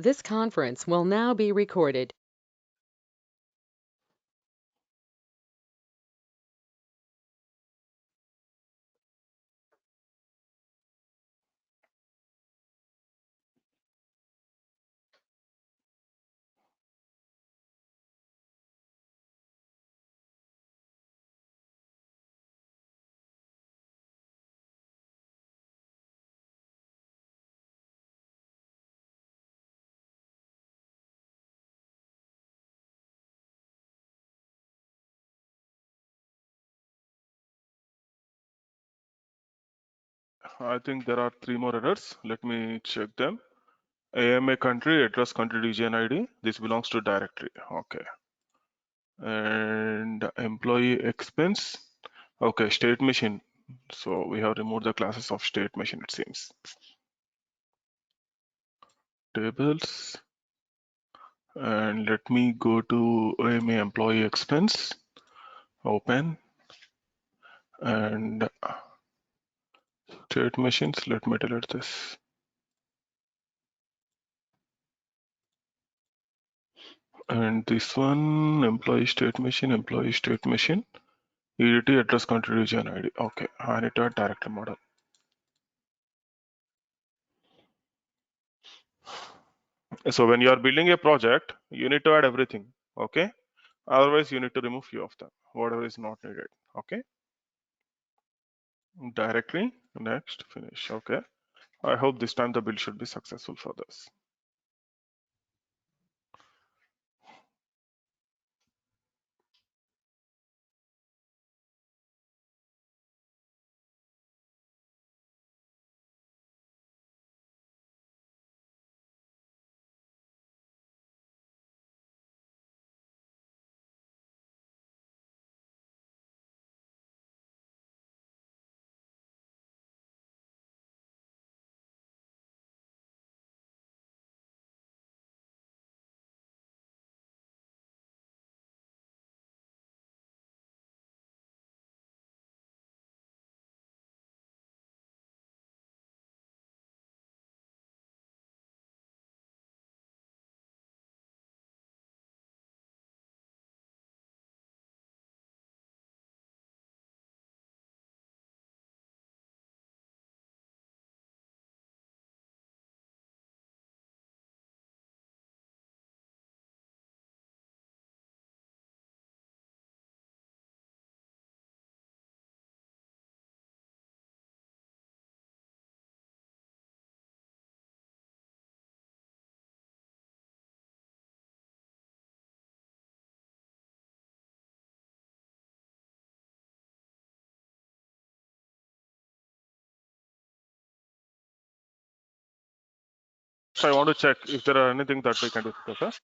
This conference will now be recorded. I think there are 3 more errors. Let me check them. AMA country, address country region ID. This belongs to directory. Okay. And employee expense. Okay, state machine. So we have removed the classes of state machine, it seems. Tables. And let me go to AMA employee expense. Open. And state machines. Let me delete this. And this one, employee state machine, EDT address country region ID. Okay, I need to add directory model. So when you are building a project, you need to add everything. Okay, otherwise you need to remove few of them, whatever is not needed. Okay, directory, next, finish. Okay, I hope this time the build should be successful for this. So I want to check if there are anything that we can discuss.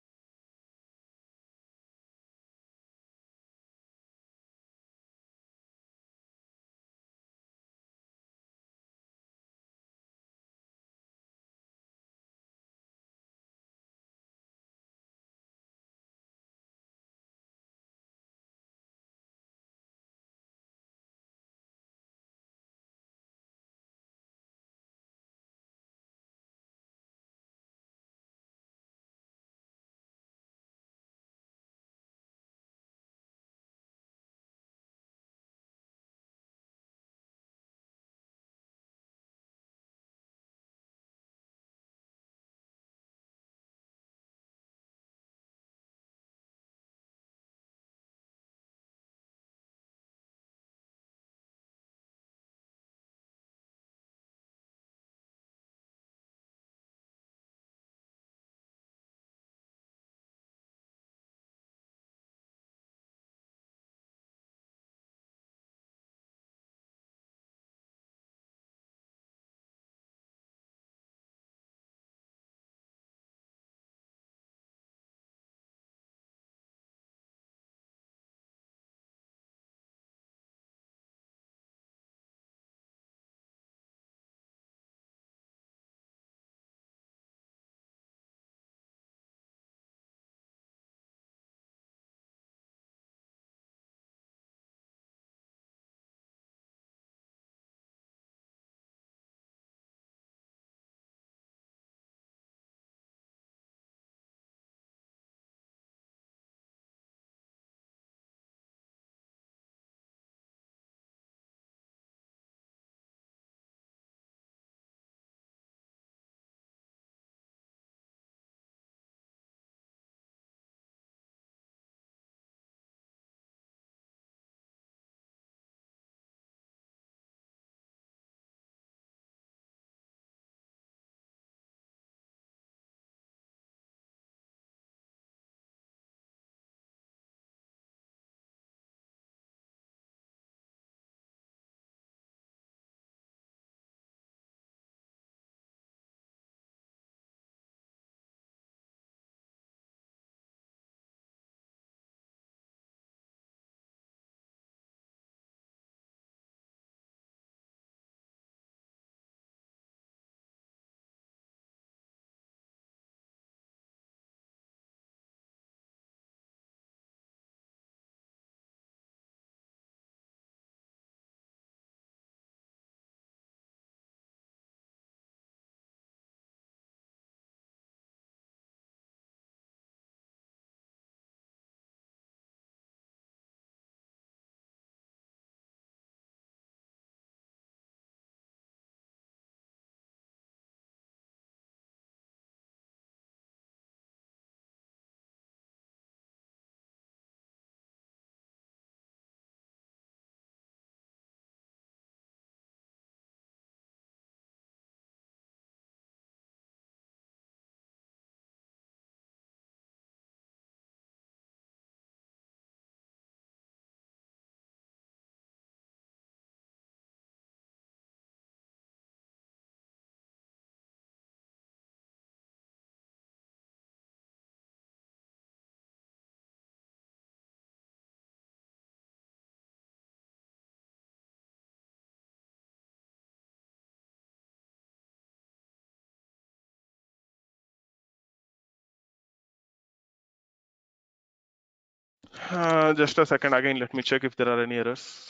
Just a second again, let me check if there are any errors.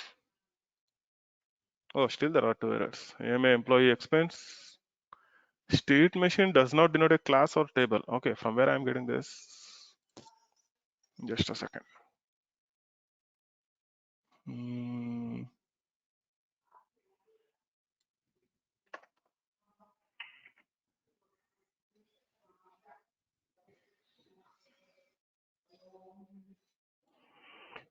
Oh, still there are 2 errors. AMA employee expense. State machine does not denote a class or table. Okay, from where I'm getting this? Just a second. Hmm.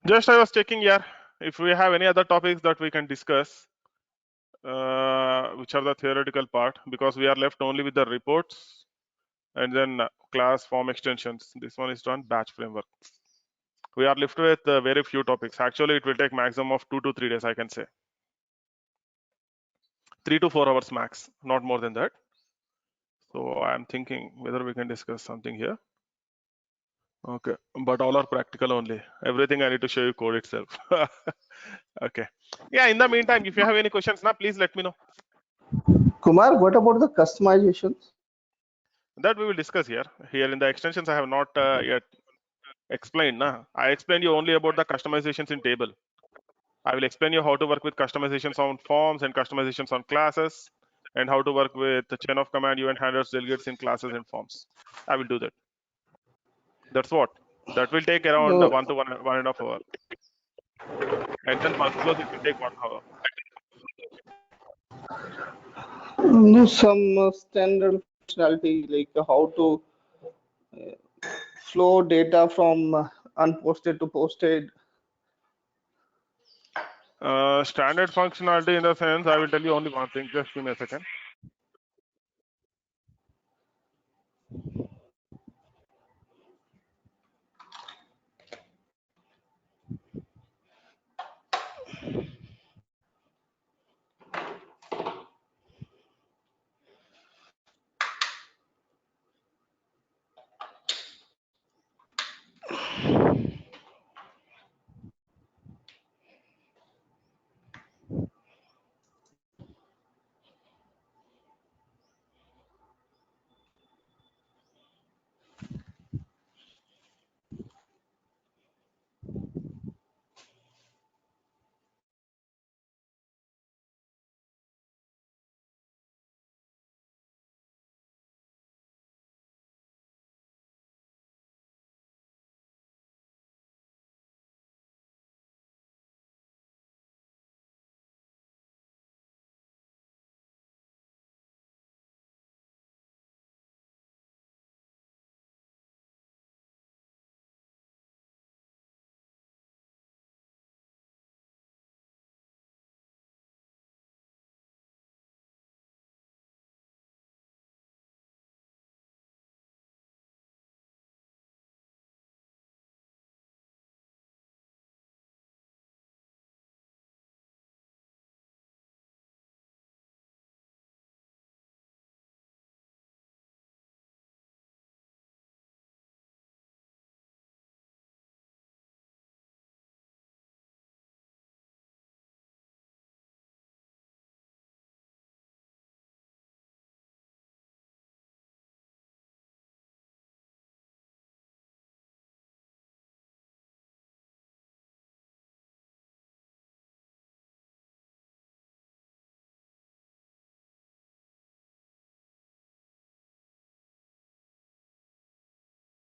Just I was checking here if we have any other topics that we can discuss, which are the theoretical part, because we are left only with the reports and then class form extensions. This one is done, batch framework. We are left with very few topics. Actually, it will take maximum of 2 to 3 days, I can say. 3 to 4 hours max, not more than that. So I'm thinking whether we can discuss something here. Okay, but all are practical only. Everything I need to show you code itself. Okay. Yeah, in the meantime, if you have any questions now, please let me know. Kumar, what about the customizations? That we will discuss here. Here in the extensions, I have not yet explained. Nah. I explained you only about the customizations in table. I will explain you how to work with customizations on forms and customizations on classes, and how to work with the chain of command event handlers delegates in classes and forms. I will do that. That's what. That will take around No, 1 to 1.5 hour. And then workflows, it will take 1 hour. no, some standard functionality like how to flow data from unposted to posted. Standard functionality in the sense, I will tell you only one thing. Just give me a second.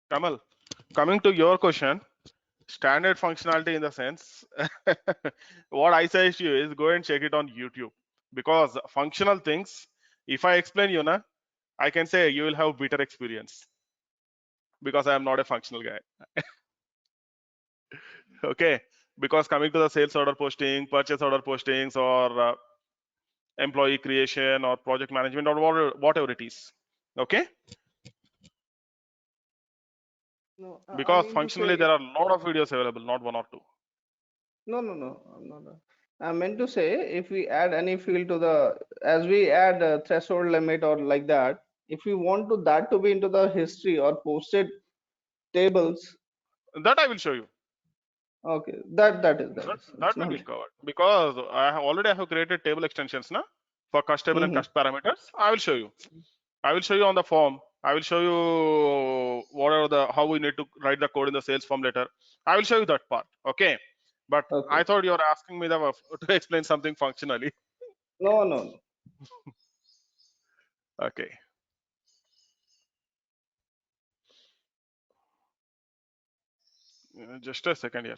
Kamal, coming to your question, standard functionality in the sense, what I suggest you is go and check it on YouTube, because functional things, if I explain you na, I can say you will have better experience, because I am not a functional guy. Okay, because coming to the sales order posting, purchase order postings, or employee creation or project management, or whatever it is. Okay, No, I because mean to functionally say, there are a lot of videos available, not one or two. no, I'm not. I meant to say if we add any field to the, as we add a threshold limit or like that, if we want to that to be into the history or posted tables, That I will show you. okay, that is, That it's we not. will cover, because I have already have created table extensions na for cust table and Mm-hmm. cust parameters. I will show you. I will show you on the form. I will show you whatever how we need to write the code in the sales form letter. I will show you that part. Okay. But Okay. I thought you were asking me to explain something functionally. No, no, no. Okay. Just a second here.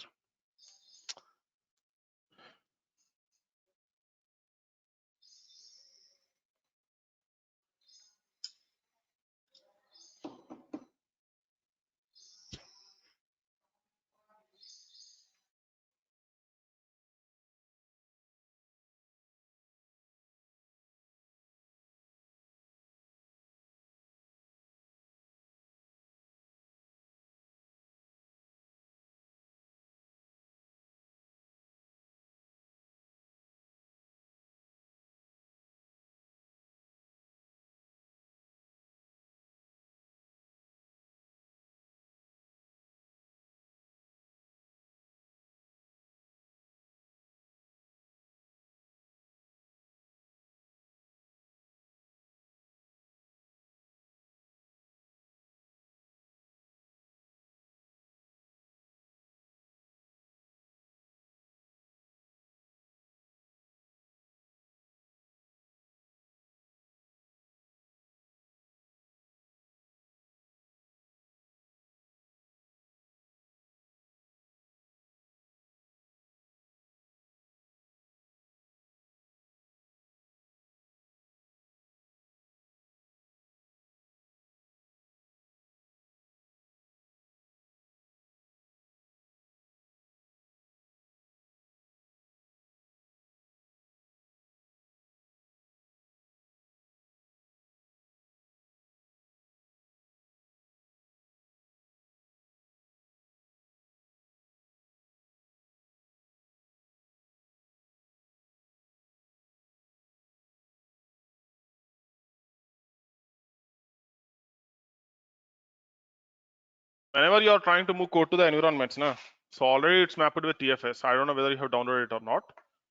Whenever you are trying to move code to the environments, so already it's mapped with TFS. I don't know whether you have downloaded it or not.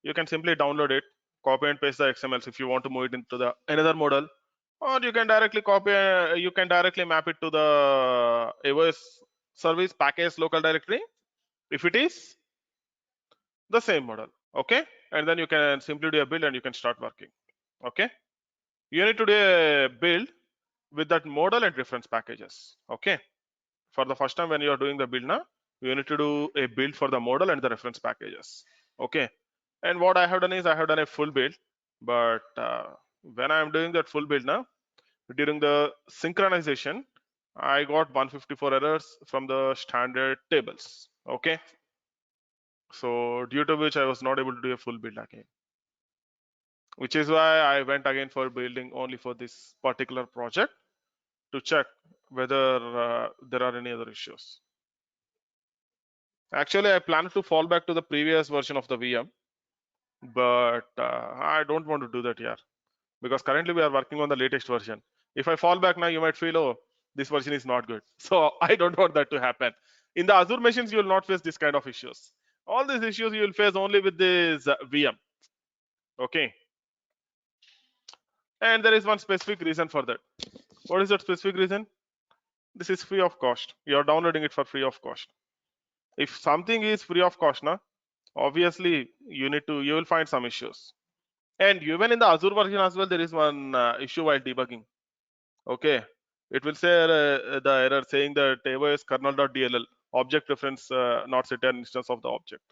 You can simply download it, copy and paste the XMLs if you want to move it into the another model, or you can directly you can directly map it to the AWS service package local directory if it is the same model. Okay, and then you can simply do a build and you can start working. Okay, you need to do a build with that model and reference packages. Okay, for the first time when you are doing the build you need to do a build for the model and the reference packages. Okay, and what I have done is I have done a full build, but when I am doing that full build during the synchronization I got 154 errors from the standard tables. Okay, so due to which I was not able to do a full build again, which is why I went again for building only for this particular project to check whether there are any other issues. Actually, I plan to fall back to the previous version of the VM, but I don't want to do that here because currently we are working on the latest version. If I fall back now, you might feel, oh, this version is not good. So I don't want that to happen. In the Azure machines, you will not face this kind of issues. All these issues you will face only with this VM. Okay. And there is one specific reason for that. What is that specific reason? This is free of cost. You are downloading it for free of cost. If something is free of cost, obviously you will find some issues. And even in the Azure version as well, there is one issue while debugging. Okay, it will say the error saying that AWS kernel.dll object reference not set an instance of the object.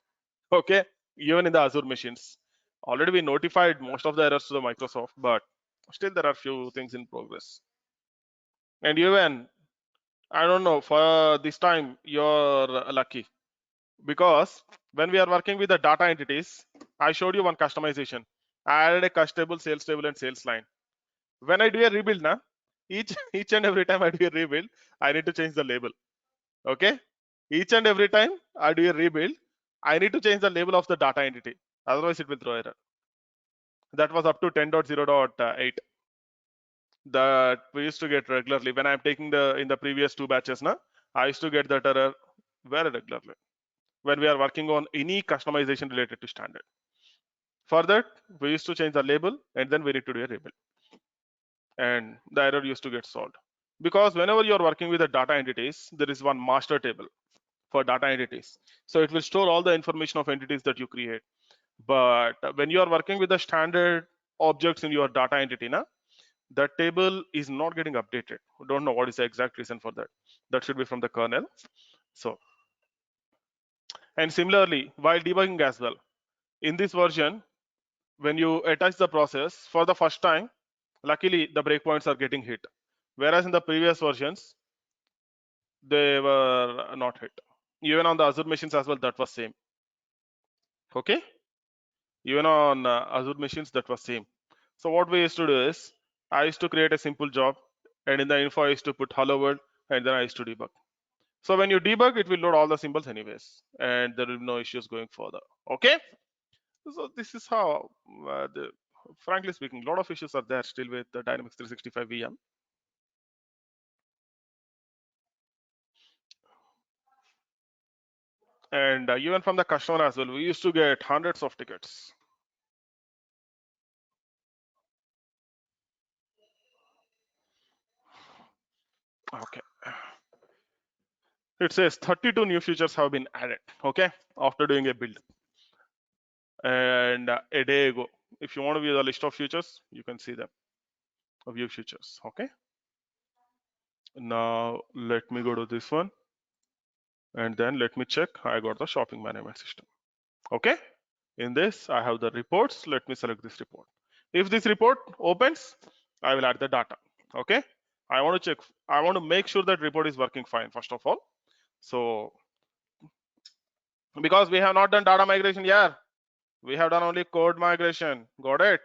Okay, even in the Azure machines, already we notified most of the errors to the Microsoft, but still there are few things in progress. And even I don't know, for this time you're lucky because when we are working with the data entities, I showed you one customization. I added a cust table, sales table, and sales line. When I do a rebuild each and every time I do a rebuild, I need to change the label. Okay, each and every time I do a rebuild, I need to change the label of the data entity, otherwise it will throw error. That was up to 10.0.8 that we used to get regularly. When I'm taking in the previous two batches I used to get that error very regularly when we are working on any customization related to standard. For that, we used to change the label and then we need to do a rebuild, and the error used to get solved. Because whenever you're working with the data entities, there is one master table for data entities. So it will store all the information of entities that you create. But when you are working with the standard objects in your data entity, that table is not getting updated. We don't know what is the exact reason for that. That should be from the kernel. So, and similarly, while debugging as well, in this version, when you attach the process for the first time, luckily the breakpoints are getting hit. Whereas in the previous versions, they were not hit. Even on the Azure machines as well, that was same. Okay. Even on Azure machines, that was same. So what we used to do is, I used to create a simple job, and in the info I used to put hello world, and then I used to debug. So when you debug, it will load all the symbols anyways, and there will be no issues going further. Okay. So this is how, frankly speaking, a lot of issues are there still with the Dynamics 365 VM. And even from the customer as well, we used to get hundreds of tickets. Okay. It says 32 new features have been added. Okay, after doing a build. And a day ago, if you want to view the list of features, you can see them. View features. Okay. Now let me go to this one, and then let me check. I got the shopping management system. Okay. In this, I have the reports. Let me select this report. If this report opens, I will add the data. Okay. I want to check. I want to make sure that report is working fine, first of all. So because we have not done data migration here, we have done only code migration. Got it?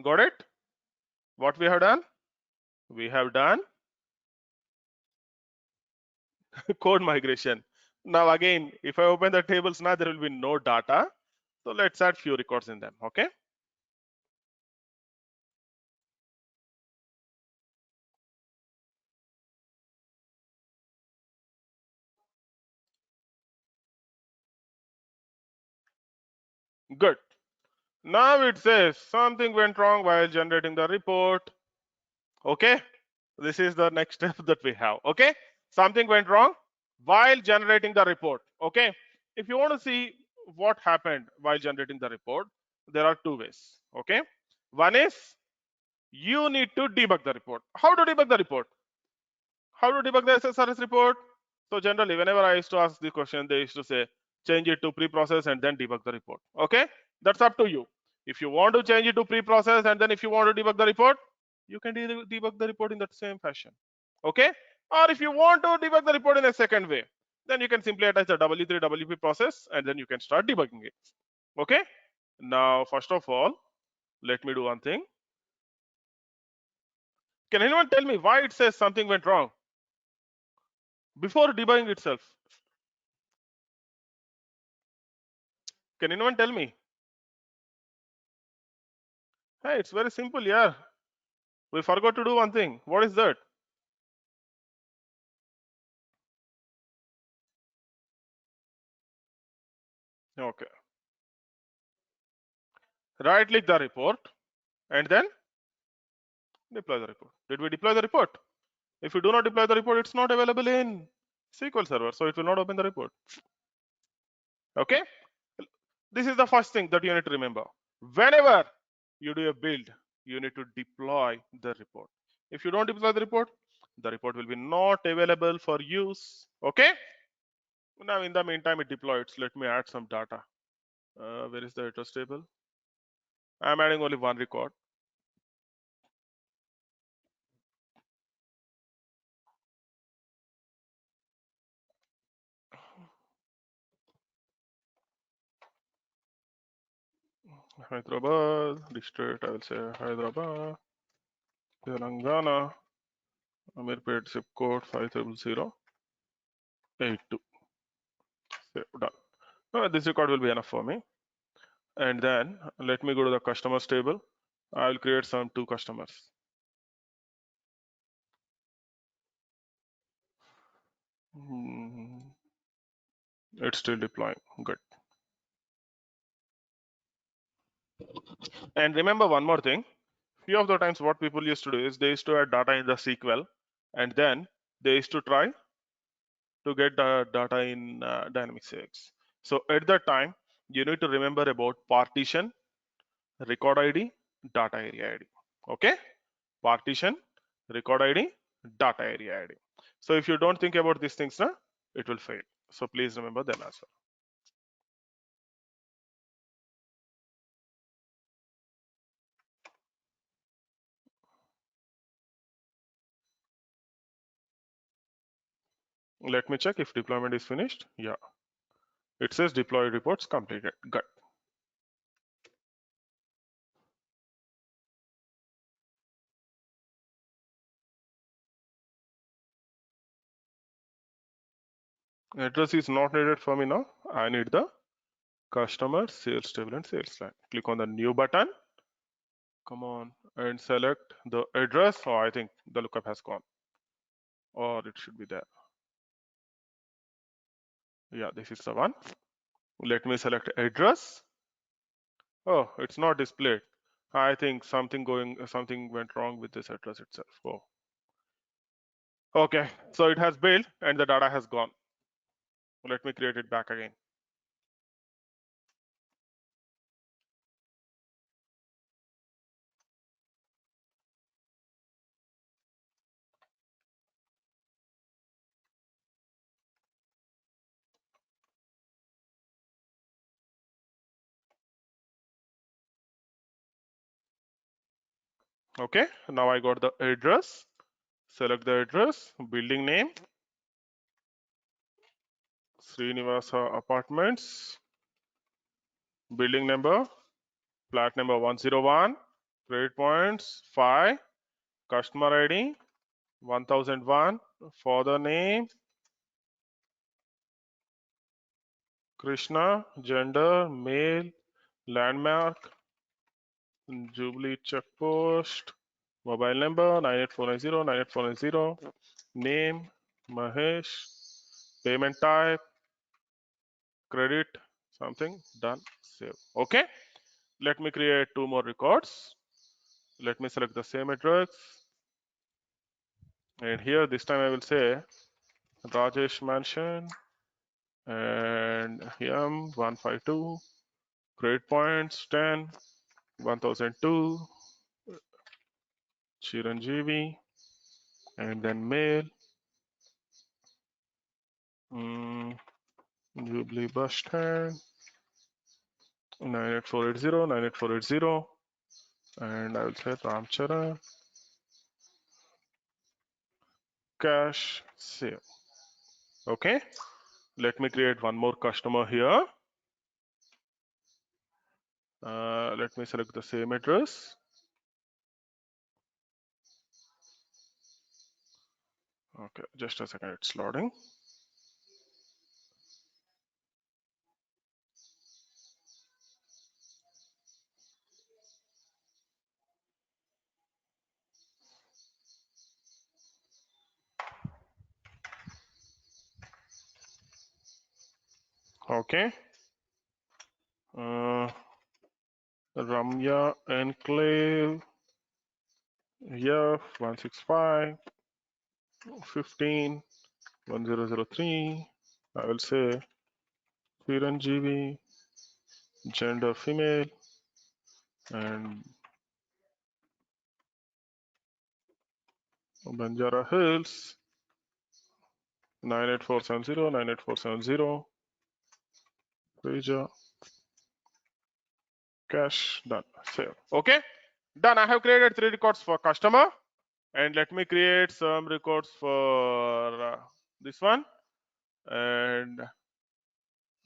Got it? What we have done? We have done code migration. Now again, if I open the tables now, there will be no data. So let's add few records in them. Okay. Good. Now it says something went wrong while generating the report. Okay. This is the next step that we have. Okay. Something went wrong while generating the report. Okay. If you want to see what happened while generating the report, there are two ways. Okay. One is you need to debug the report. How to debug the report? How to debug the SSRS report? So generally, whenever I used to ask the question, they used to say, change it to pre-process and then debug the report. Okay, that's up to you. If you want to change it to pre-process and then if you want to debug the report, you can debug the report in that same fashion. Okay, or if you want to debug the report in a second way, then you can simply attach the W3 WP process and then you can start debugging it. Okay, now first of all, let me do one thing. Can anyone tell me why it says something went wrong before debugging itself? Can anyone tell me? Hey, it's very simple, yeah. We forgot to do one thing. What is that? Okay. Right click the report and then deploy the report. Did we deploy the report? If you do not deploy the report, it's not available in SQL Server, so it will not open the report. Okay. This is the first thing that you need to remember. Whenever you do a build, you need to deploy the report. If you don't deploy the report will be not available for use. Okay. Now, in the meantime, it deployed. Let me add some data. Where is the address table? I'm adding only one record. Hyderabad, district, I will say Hyderabad, Telangana, Amirpet zip code 50082. Save, done. This record will be enough for me. And then let me go to the customers table. I will create some two customers. It's still deploying. Good. And remember one more thing. Few of the times what people used to do is they used to add data in the SQL, and then they used to try to get the data in Dynamics AX. So at that time, you need to remember about partition, record ID, data area ID. Okay? Partition, record ID, data area ID. So if you don't think about these things, na, it will fail. So please remember them as well. Let me check if deployment is finished. Yeah, it says deploy reports completed. Good. Address is not needed for me now. I need the customer, sales table, and sales line. Click on the new button. Come on and select the address. Oh, I think the lookup has gone, or it should be there. Yeah, this is the one. Let me select address. Oh, it's not displayed. I think something went wrong with this address itself. Oh, okay. So it has built and the data has gone. Let me create it back again. Okay, now I got the address. Select the address, building name, Srinivasa Apartments, building number, flat number 101, credit points 5, customer ID 1001, for the name Krishna, gender male, landmark Jubilee checkpost, mobile number 98490, name Mahesh, payment type credit, something, done, save. Okay, let me create two more records. Let me select the same address, and here this time I will say Rajesh Mansion and M152, credit points 10, 1002, Chiranjeevi, and then mail, Jubilee bus stand 98480, and I will say Ramcharan, cash, save. Okay, let me create one more customer here. Let me select the same address. Okay, just a second, it's loading. Okay, Ramya Enclave, F165 15 1003. I will say Chiranjeevi, gender female, and Banjara Hills 98470, Reja, cash, done, save. Okay, done. I have created 3 records for customer, and let me create some records for this one, and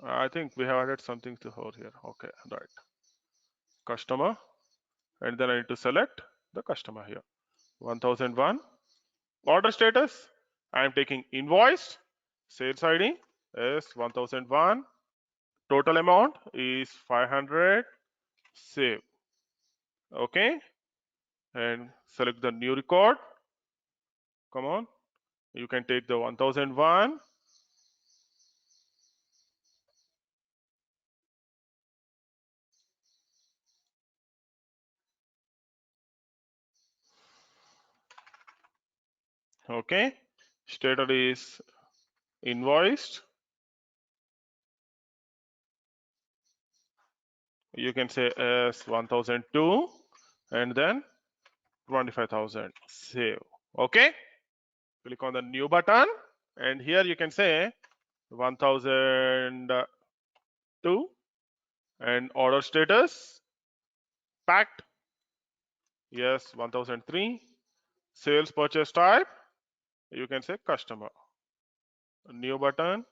I think we have added something to over here. Okay, right, customer, and then I need to select the customer here. 1001 order status. I am taking invoiced. Sales ID is 1001. Total amount is 500. Save. Okay, and select the new record. Come on, you can take the 1001. Okay, stated is invoiced. You can say as 1002 and then 25,000. Save. Okay, click on the new button and here you can say 1002 and order status packed. Yes, 1003. Sales purchase type, you can say customer. New button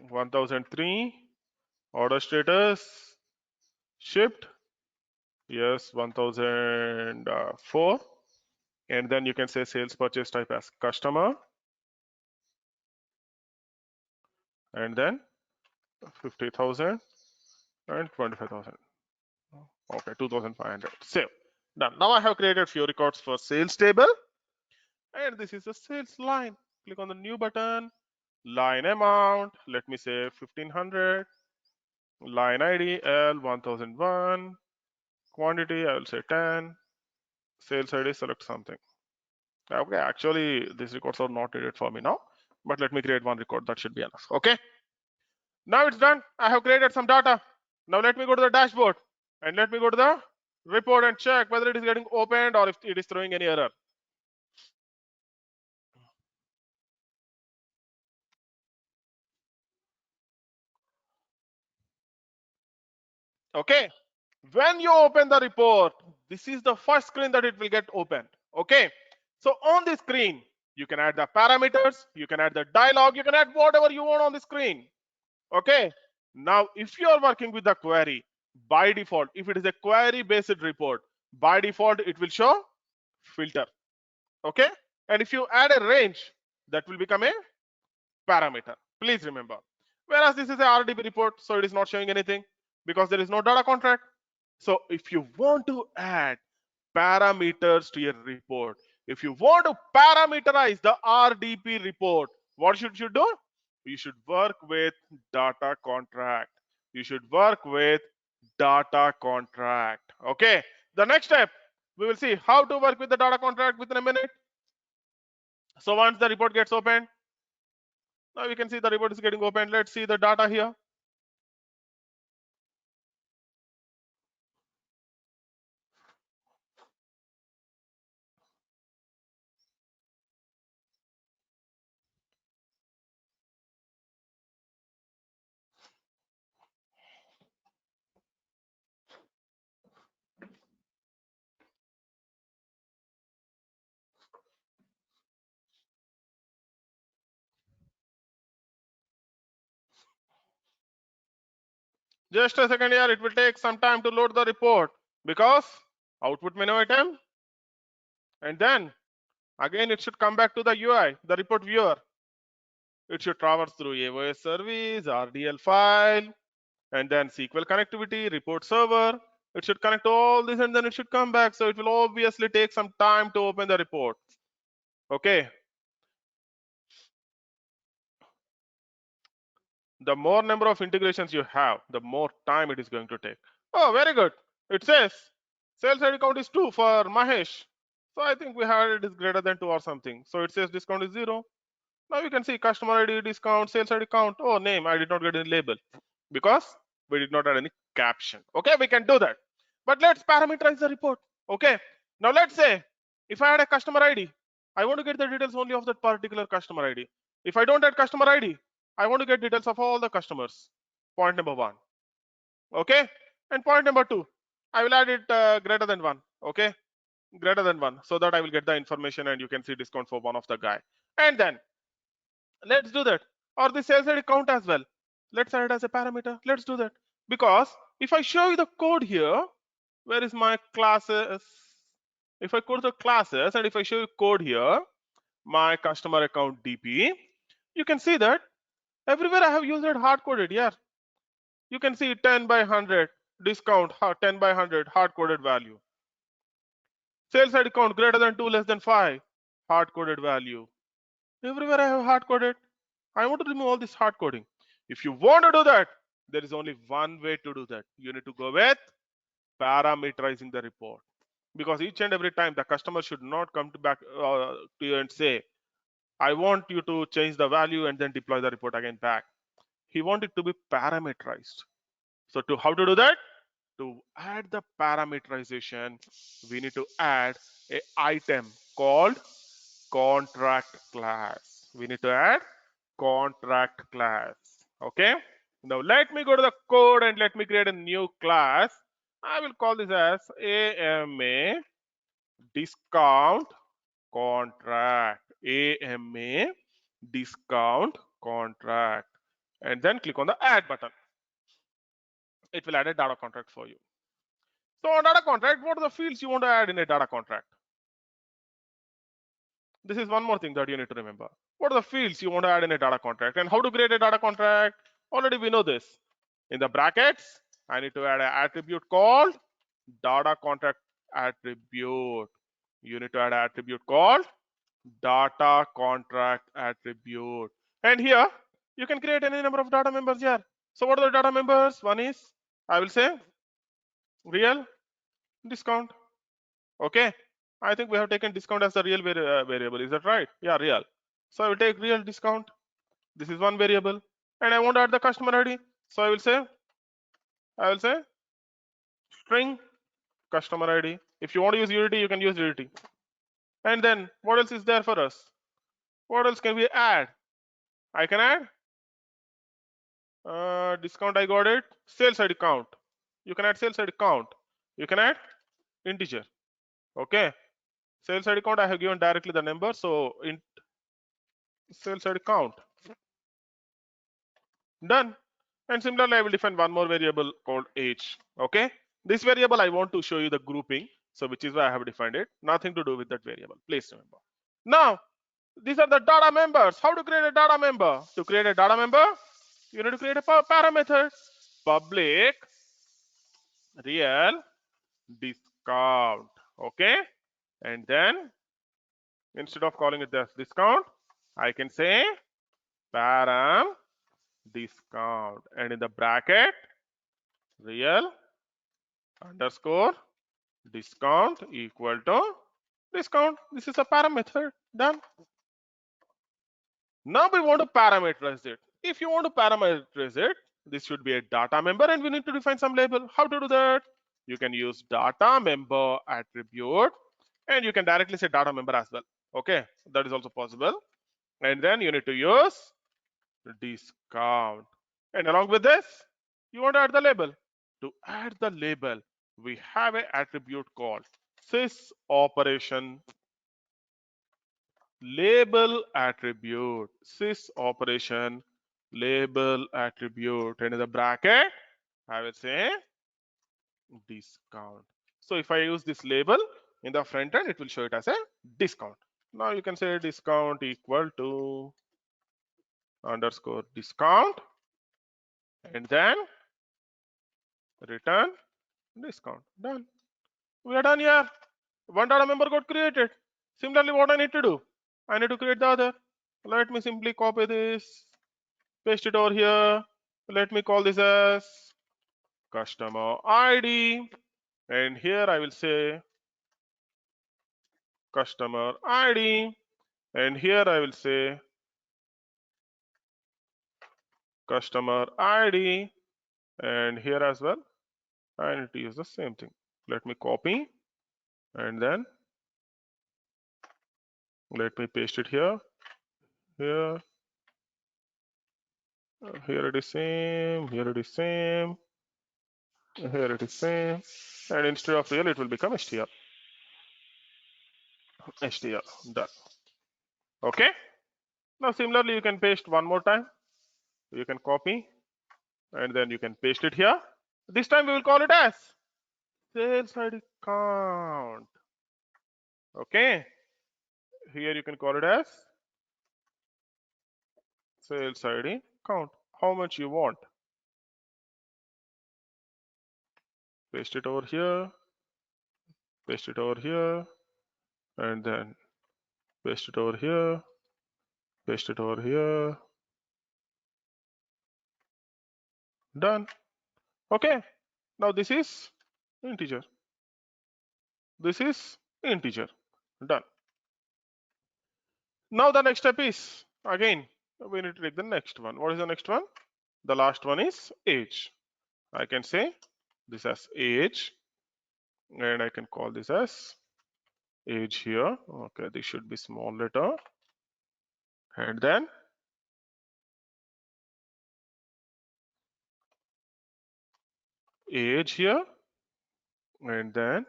1003. Order status shipped. Yes, 1004. And then you can say sales purchase type as customer and then 50,000 and 25,000. Okay, 2,500. Save. Done. Now I have created few records for sales table and this is the sales line. Click on the new button. Line amount, let me say 1,500. Line ID L1001. Quantity, I will say 10. Sales ID, select something. Okay, actually these records are not needed for me now, but let me create one record, that should be enough. Okay, now it's done. I have created some data. Now let me go to the dashboard and let me go to the report and check whether it is getting opened or if it is throwing any error. Okay, when you open the report, this is the first screen that it will get opened. Okay, so on the screen you can add the parameters, you can add the dialog, you can add whatever you want on the screen. Okay, now if you are working with the query, by default, if it is a query based report, by default it will show filter. Okay, and if you add a range, that will become a parameter, please remember. Whereas this is a RDB report, so it is not showing anything because there is no data contract. So if you want to add parameters to your report, if you want to parameterize the RDP report, what should you do? You should work with data contract. You should work with data contract. Okay, the next step, we will see how to work with the data contract within a minute. So once the report gets opened, now we can see the report is getting opened. Let's see the data here. Just a second here, it will take some time to load the report because output menu item, and then again it should come back to the UI, the report viewer. It should traverse through AOS service, RDL file, and then SQL connectivity, report server. It should connect all this and then it should come back. So it will obviously take some time to open the report. Okay. The more number of integrations you have, the more time it is going to take. Oh, very good. It says sales ID count is 2 for Mahesh. So I think we had it is greater than 2 or something. So it says discount is 0. Now you can see customer ID discount, sales ID count. Oh, name, I did not get any label because we did not add any caption. Okay, we can do that. But let's parameterize the report. Okay, now let's say if I add a customer ID, I want to get the details only of that particular customer ID. If I don't add customer ID, I want to get details of all the customers. Point number 1. Okay, and point number 2, I will add it greater than 1. Okay, greater than 1, so that I will get the information and you can see discount for one of the guy. And then let's do that. Or the sales ID count as well. Let's add it as a parameter. Let's do that. Because if I show you the code here, where is my classes? If I go to the classes and if I show you code here, my customer account DP, you can see that everywhere I have used it hard coded. Yeah, you can see 10 by 100 discount, 10 by 100 hard coded value. Sales ID count greater than 2, less than 5, hard coded value. Everywhere I have hard coded. I want to remove all this hard coding. If you want to do that, there is only one way to do that. You need to go with parameterizing the report. because each and every time the customer should not come to you and say, I want you to change the value and then deploy the report again back. He want it to be parameterized. So to how to do that? To add the parameterization, we need to add a item called contract class. We need to add contract class. Okay. Now let me go to the code and let me create a new class. I will call this as AMA discount contract. AMA discount contract. And then click on the add button. It will add a data contract for you. So on data contract, what are the fields you want to add in a data contract? This is one more thing that you need to remember. What are the fields you want to add in a data contract and how to create a data contract? Already we know this. In the brackets, I need to add an attribute called data contract attribute. You need to add an attribute called data contract attribute. And here you can create any number of data members here. So what are the data members? One is, I will say, real discount. Okay, I think we have taken discount as the real variable. Is that right? Yeah, real. So I will take real discount. This is one variable, and I want to add the customer ID. So I will say string customer ID. If you want to use Unity, you can use Unity. And then what else is there for us? What else can we add? I can add discount. I got it. Sales ID count. You can add sales ID count. You can add integer. Okay. Sales ID count I have given directly the number. So int sales ID count. Done. And similarly, I will define one more variable called age. Okay. This variable I want to show you the grouping. So which is why I have defined it. Nothing to do with that variable. Please remember. Now, these are the data members. How to create a data member? To create a data member, you need to create a paramethod. Public real discount. Okay. And then instead of calling it as discount, I can say param discount. And in the bracket, real underscore discount equal to discount. This is a parameter. Done. Now we want to parameterize it. If you want to parameterize it, this should be a data member and we need to define some label. How to do that? You can use data member attribute and you can directly say data member as well. Okay, that is also possible. And then you need to use discount. And along with this, you want to add the label. To add the label, we have an attribute called sys operation label attribute. Sys operation label attribute. And in the bracket, I will say discount. So if I use this label in the front end, it will show it as a discount. Now you can say discount equal to underscore discount and then return discount. Done. We are done here. One data member got created. Similarly, what I need to do? I need to create the other. Let me simply copy this, paste it over here. Let me call this as customer ID. And here I will say customer ID. And here I will say customer ID. And here as well, I need to use the same thing. Let me copy and then let me paste it here. Here, here it is same, here it is same, here it is same, and instead of real, it will become str. str, done. Okay. Now similarly, you can paste one more time. You can copy and then you can paste it here. This time we will call it as sales ID count. Okay. Here you can call it as sales ID count. How much you want? Paste it over here, paste it over here, and then paste it over here, paste it over here. Done. Okay. Now this is integer. This is integer. Done. Now the next step is, again, we need to take the next one. What is the next one? The last one is age. I can say this as age, and I can call this as age here. Okay, this should be small letter, and then age here, and then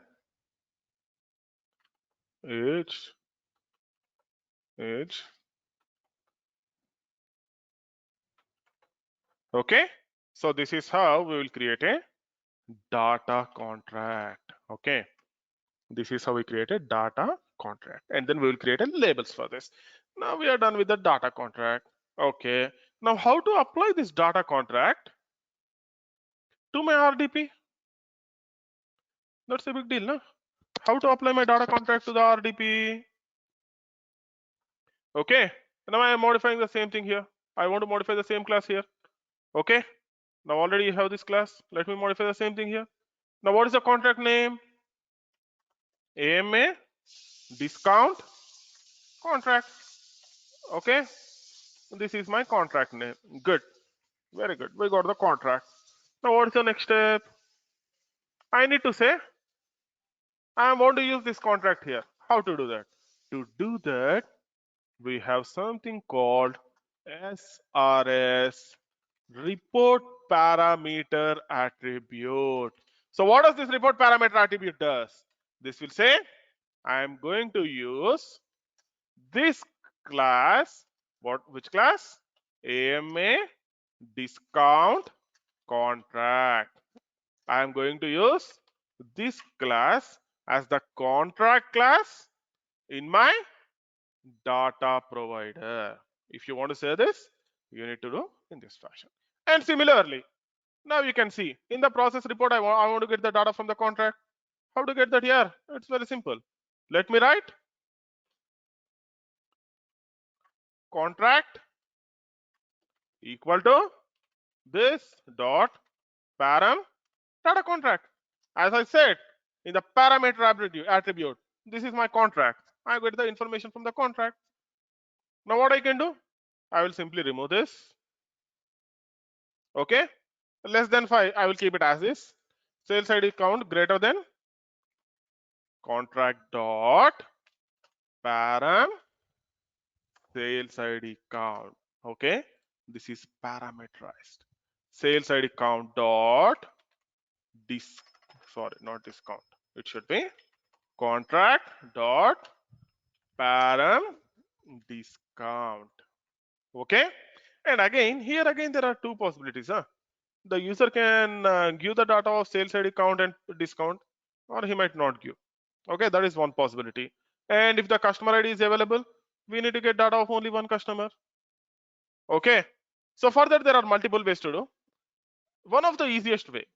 age. Okay, so this is how we will create a data contract. Okay, this is how we create a data contract, and then we will create a labels for this. Now we are done with the data contract. Okay, now how to apply this data contract to my RDP? That's a big deal, no? How to apply my data contract to the RDP? Okay, now I am modifying the same thing here. I want to modify the same class here. Okay, now already you have this class. Let me modify the same thing here. Now what is the contract name? AMA discount contract. Okay, this is my contract name. Good, very good. We got the contract. Now what is the next step? I need to say I want to use this contract here. How to do that? To do that, we have something called SRS, report parameter attribute. So what does this report parameter attribute does? This will say I am going to use this class. Which class? AMA discount contract. I am going to use this class as the contract class in my data provider. If you want to say this, you need to do in this fashion. And similarly, now you can see in the process report, I want to get the data from the contract. How to get that here? It's very simple. Let me write contract equal to this dot param data contract. As I said, in the parameter attribute, this is my contract. I get the information from the contract. Now what I can do? I will simply remove this. Okay, less than 5, I will keep it as is. Sales ID count greater than contract dot param sales ID count. Okay, this is parameterized. Sales ID count dot not discount. It should be contract dot param discount. Okay, and again here again there are two possibilities. The user can give the data of sales ID count and discount, or he might not give. Okay, that is one possibility. And if the customer ID is available, we need to get data of only one customer. Okay, so for that there are multiple ways to do. One of the easiest way,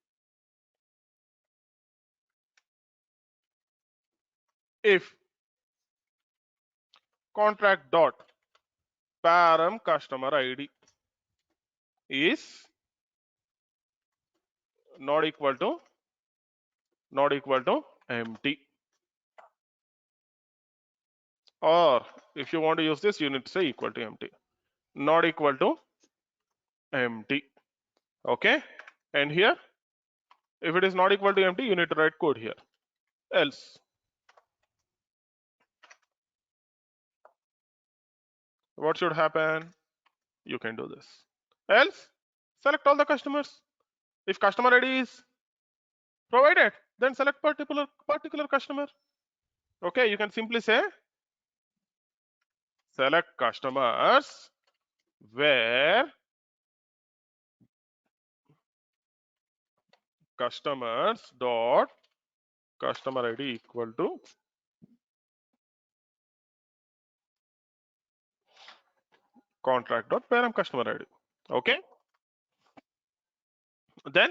if contract dot param customer ID is not equal to empty, or if you want to use this, you need to say equal to empty, not equal to empty. Okay, and here if it is not equal to empty, you need to write code here. Else what should happen? You can do this. Else select all the customers. If customer ID is provided, then select particular customer. Okay, you can simply say select customers where customers dot customer ID equal to contract dot param customer ID. Okay, then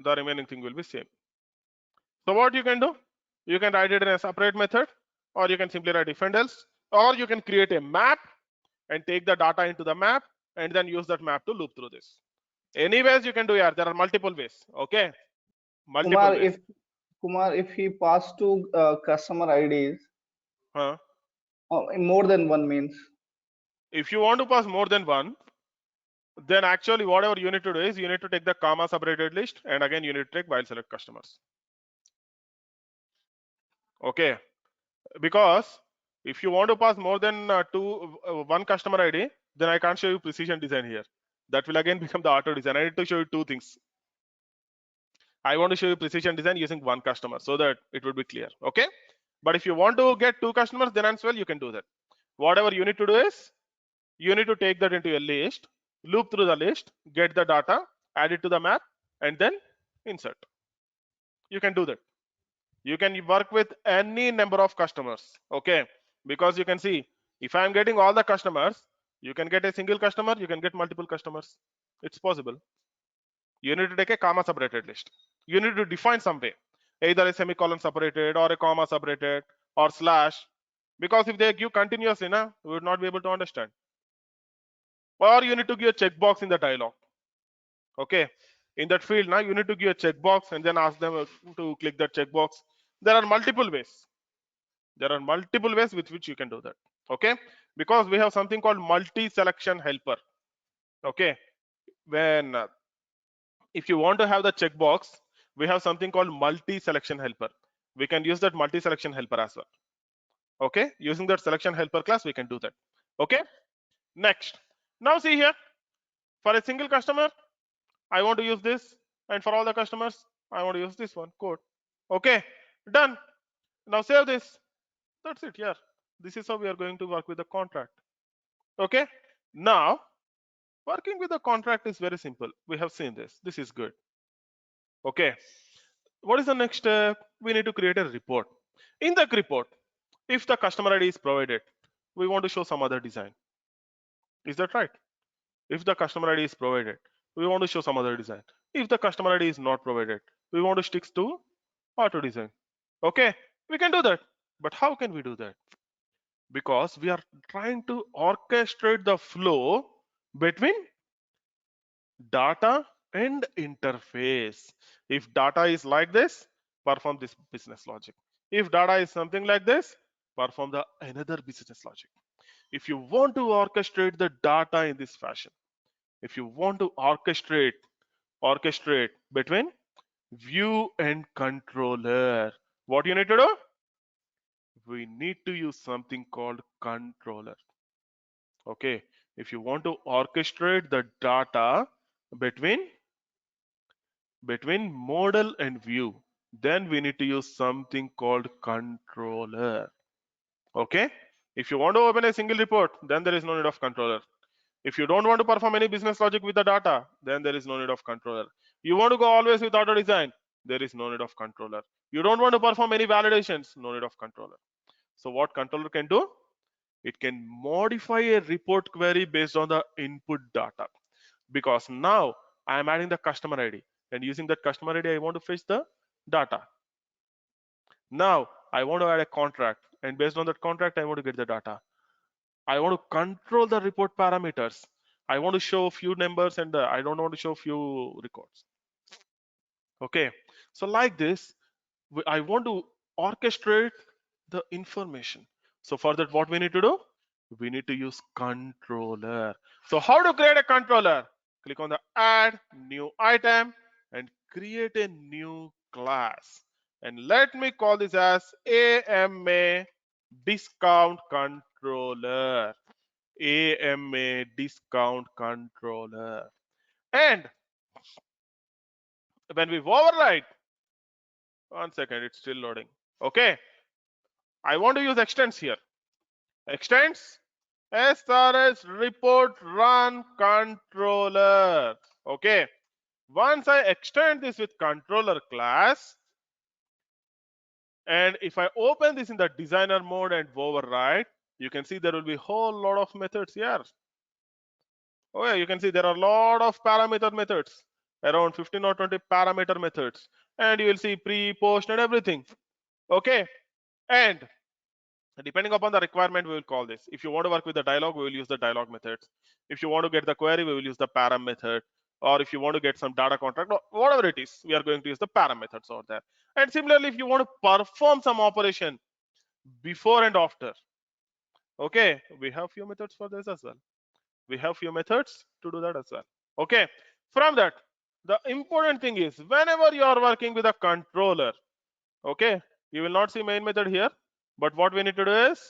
the remaining thing will be same. So what you can do? You can write it in a separate method, or you can simply write if and else, or you can create a map and take the data into the map and then use that map to loop through this. Anyways, you can do here. There are multiple ways. Okay, multiple Kumar, ways. Kumar, if he pass two customer IDs, Huh? more than one means. If you want to pass more than one, then actually whatever you need to do is you need to take the comma separated list, and again you need to take while select customers. Okay, because if you want to pass more than one customer ID, then I can't show you precision design here. That will again become the auto design. I need to show you two things. I want to show you precision design using one customer so that it would be clear. Okay, but if you want to get two customers, then as well you can do that. Whatever you need to do is you need to take that into a list, loop through the list, get the data, add it to the map, and then insert. You can do that. You can work with any number of customers. Okay, because you can see if I'm getting all the customers, you can get a single customer, you can get multiple customers. It's possible. You need to take a comma separated list. You need to define some way, either a semicolon separated or a comma separated or slash, because if they give continuously, we would not be able to understand. Or you need to give a checkbox in the dialog. Okay, in that field now you need to give a checkbox and then ask them to click that checkbox. There are multiple ways. There are multiple ways with which you can do that. Okay, because we have something called multi-selection helper. Okay, when if you want to have the checkbox, we have something called multi-selection helper. We can use that multi-selection helper as well. Okay, using that selection helper class, we can do that. Okay, next. Now see here, for a single customer, I want to use this, and for all the customers, I want to use this one code. Okay, done. Now save this. That's it. Yeah, this is how we are going to work with the contract. Okay, now working with the contract is very simple. We have seen this. This is good. Okay, what is the next step? We need to create a report. In the report, if the customer ID is provided, we want to show some other design. Is that right? If the customer ID is provided, we want to show some other design. If the customer ID is not provided, we want to stick to auto design. Okay, we can do that. But how can we do that? Because we are trying to orchestrate the flow between data and interface. If data is like this, perform this business logic. If data is something like this, perform the another business logic. If you want to orchestrate the data in this fashion, if you want to orchestrate between view and controller, what you need to do? We need to use something called controller. Okay, if you want to orchestrate the data between model and view, then we need to use something called controller. Okay, if you want to open a single report, then there is no need of controller. If you don't want to perform any business logic with the data, then there is no need of controller. You want to go always with auto design, there is no need of controller. You don't want to perform any validations, no need of controller. So what controller can do? It can modify a report query based on the input data, because now I am adding the customer ID, and using that customer ID I want to fetch the data. Now I want to add a contract, and based on that contract I want to get the data. I want to control the report parameters. I want to show few numbers, and I don't want to show few records. Okay, so like this, I want to orchestrate the information. So for that, what we need to do? We need to use controller. So how to create a controller? Click on the add new item and create a new class. And let me call this as AMA discount controller. AMA discount controller. And when we override, 1 second, it's still loading. Okay, I want to use extends here. Extends SRS report run controller. Okay, once I extend this with controller class, and if I open this in the designer mode and override, you can see there will be a whole lot of methods here. Oh yeah, you can see there are a lot of parameter methods, around 15 or 20 parameter methods, and you will see pre, post, and everything. Okay, and depending upon the requirement, we will call this. If you want to work with the dialog, we will use the dialog methods. If you want to get the query, we will use the param method. or if you want to get some data contract, or whatever it is, we are going to use the param methods over there. And similarly, if you want to perform some operation before and after, okay, we have few methods for this as well. We have few methods to do that as well. Okay, from that, the important thing is whenever you are working with a controller, okay, you will not see main method here, but what we need to do is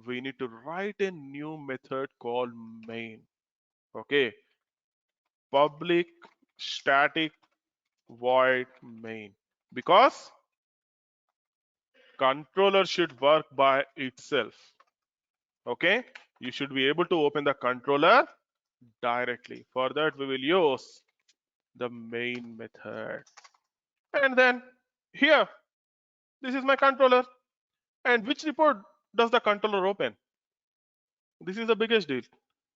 we need to write a new method called main. Okay, public static void main, because controller should work by itself. Okay, you should be able to open the controller directly. For that, we will use the main method. And then here, this is my controller. And which report does the controller open? This is the biggest deal.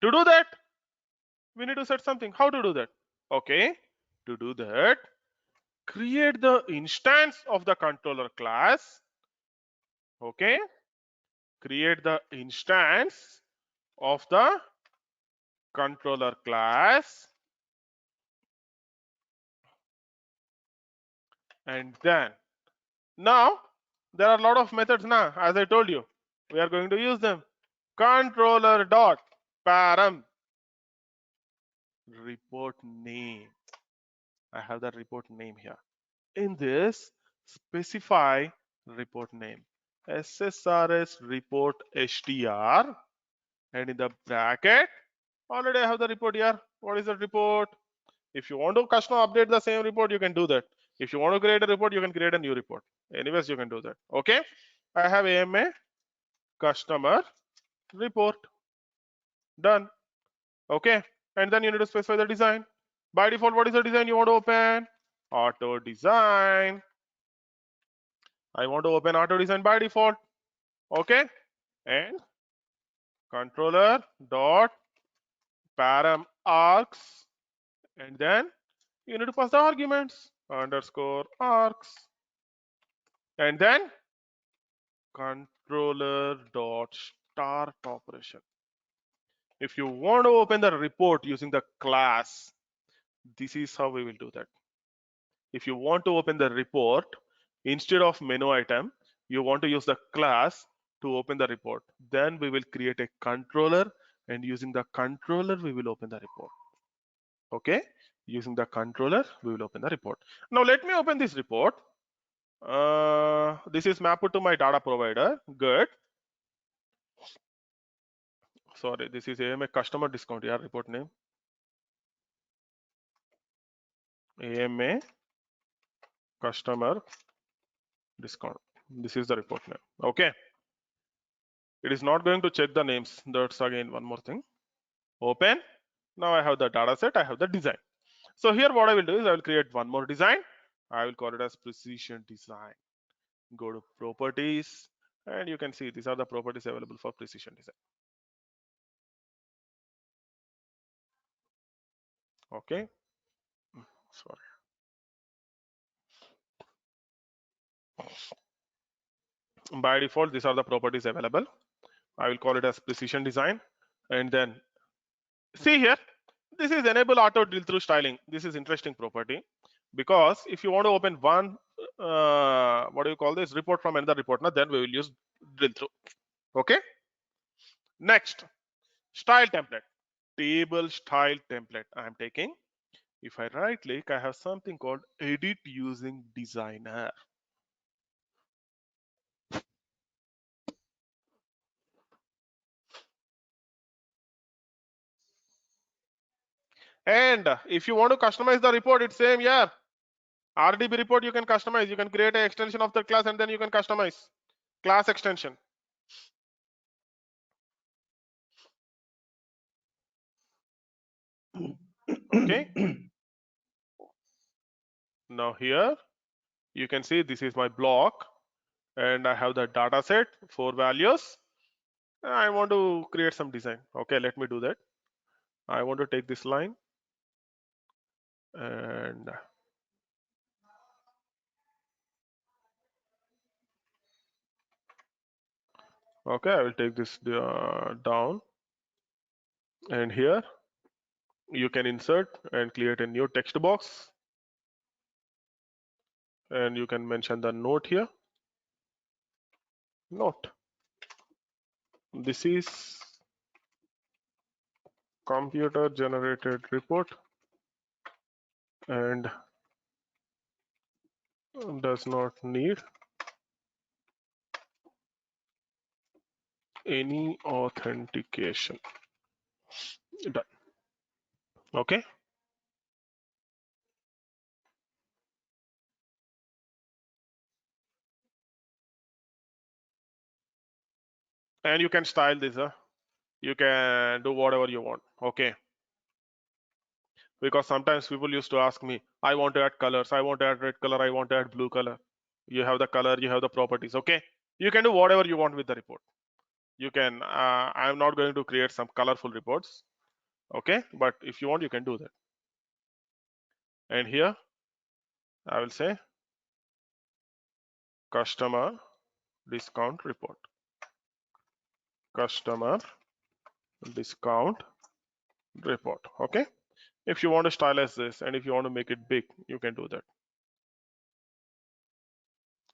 To do that, we need to set something. How to do that? Okay, to do that, create the instance of the controller class. Okay, create the instance of the controller class, and then now there are a lot of methods now. As I told you, we are going to use them. Controller dot param report name. I have the report name here. In this, specify report name. SSRS report str, and in the bracket, already I have the report here. What is the report? If you want to custom update the same report, you can do that. If you want to create a report, you can create a new report. Anyways, you can do that. Okay. I have AMA customer report done. Okay. And then you need to specify the design. By default, what is the design you want to open? Auto design. I want to open auto design by default. Okay. And controller dot param arcs, and then you need to pass the arguments underscore arcs, and then controller dot start operation. If you want to open the report using the class, this is how we will do that. If you want to open the report instead of menu item, you want to use the class to open the report, then we will create a controller, and using the controller we will open the report. Okay, using the controller we will open the report. Now let me open this report. This is mapped to my data provider. Good. Sorry, this is AMA customer discount. Yeah, report name AMA customer discount. This is the report name. Okay, it is not going to check the names. That's again one more thing. Open. Now I have the data set, I have the design. So here what I will do is I will create one more design. I will call it as precision design. Go to properties, and you can see these are the properties available for precision design. Okay, sorry. By default, these are the properties available. I will call it as precision design, and then see here, this is enable auto drill through styling. This is interesting property, because if you want to open one what do you call this report from another report, now then we will use drill through. Okay, next, style template, table style template I am taking. If I right click, I have something called edit using designer. And if you want to customize the report, it's same. Yeah, RDB report you can customize. You can create an extension of the class, and then you can customize class extension. Okay. Now here you can see this is my block, and I have the data set, 4 values. I want to create some design. Okay, let me do that. I want to take this line, and okay, I will take this down, and here You can insert and create a new text box, and you can mention the note here. Note, this is computer generated report and does not need any authentication. Done. Okay. And you can style this. You can do whatever you want. Okay. Because sometimes people used to ask me, I want to add colors, I want to add red color, I want to add blue color. You have the color, you have the properties. Okay. You can do whatever you want with the report. You can, I'm not going to create some colorful reports. Okay. But if you want, you can do that. And here I will say customer discount report. Customer discount report. Okay. If you want to stylize this and if you want to make it big, you can do that.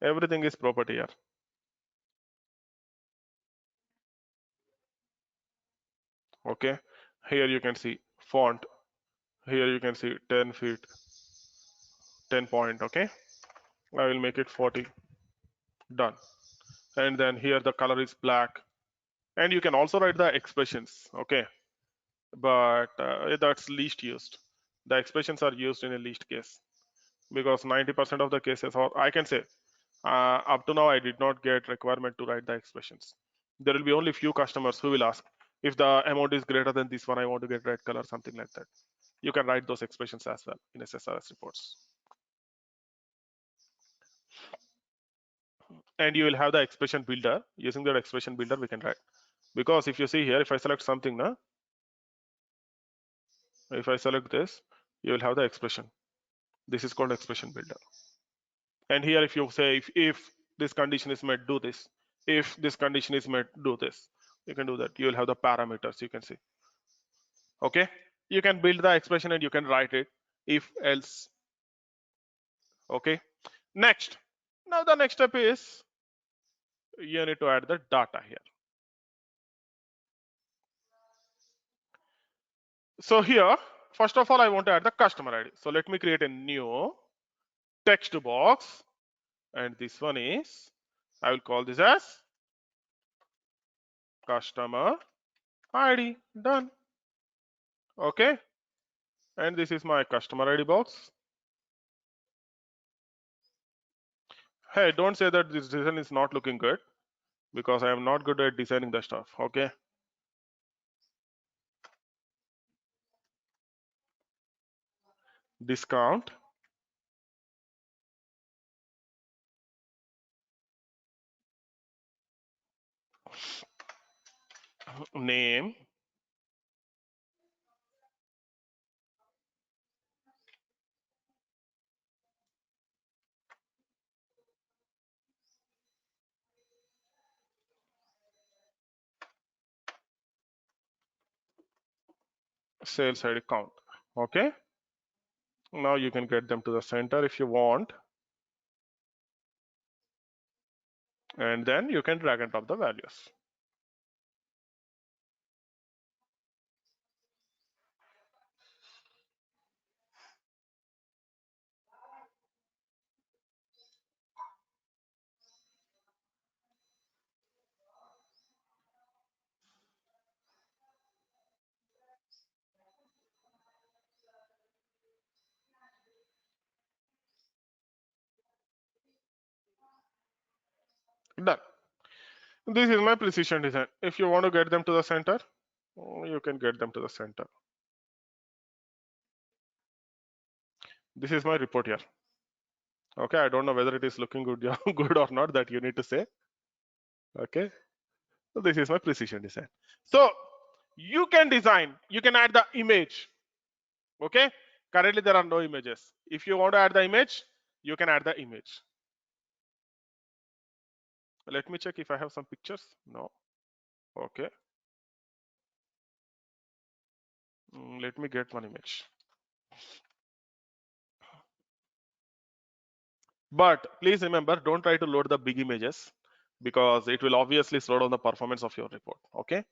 Everything is property here. Okay. Here you can see font. Here you can see 10 feet, 10 point. Okay. I will make it 40. Done. And then here the color is black. And you can also write the expressions. Okay. But that's least used. The expressions are used in a least case because 90% of the cases, or I can say up to now, I did not get requirement to write the expressions. There will be only few customers who will ask if the amount is greater than this one, I want to get red color, something like that. You can write those expressions as well in SSRS reports. And you will have the expression builder. Using that expression builder, we can write. Because if you see here, if I select something now, if I select this, you will have the expression. This is called expression builder. And here, if you say, if this condition is met, do this. If this condition is met, do this. You can do that. You will have the parameters, you can see. Okay. You can build the expression and you can write it if else. Okay. Next. Now the next step is you need to add the data here. So here, first of all, I want to add the customer ID. So let me create a new text box. And this one is, I will call this as customer ID. Done. Okay. And this is my customer ID box. Hey, don't say that this design is not looking good because I am not good at designing the stuff. Okay. Discount. Name. Sales ID count. Okay. Now you can get them to the center if you want. And then you can drag and drop the values. Done. This is my precision design. If you want to get them to the center, you can get them to the center. This is my report here. Okay, I don't know whether it is looking good, good or not, that you need to say. Okay, so this is my precision design. So you can design, you can add the image. Okay, currently there are no images. If you want to add the image, you can add the image. Let me check if I have some pictures. No. Okay. Let me get one image. But please remember, don't try to load the big images because it will obviously slow down the performance of your report. Okay.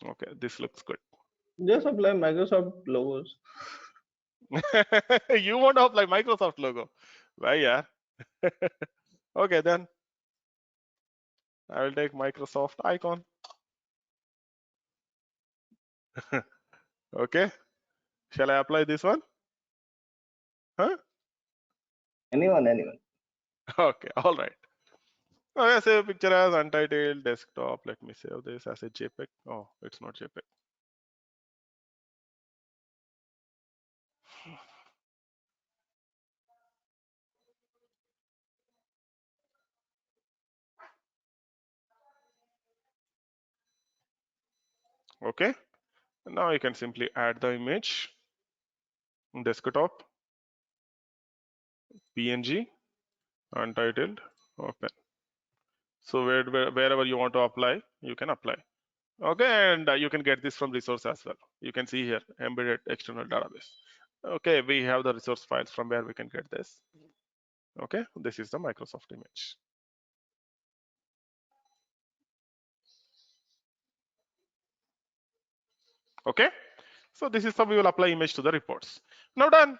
Okay, this looks good. Just apply Microsoft logos. You want to apply Microsoft logo? Why, yeah. Okay, then I will take Microsoft icon. Okay. Shall I apply this one? Huh? Anyone. Okay, all right. Okay, save picture as untitled desktop. Let me save this as a JPEG. Oh, it's not JPEG. Okay. Now you can simply add the image, desktop, PNG, untitled, open. So wherever you want to apply, you can apply. Okay, and you can get this from resource as well. You can see here, embedded external database. Okay, we have the resource files from where we can get this. Okay, this is the Microsoft image. Okay, so this is how we will apply image to the reports. Now done.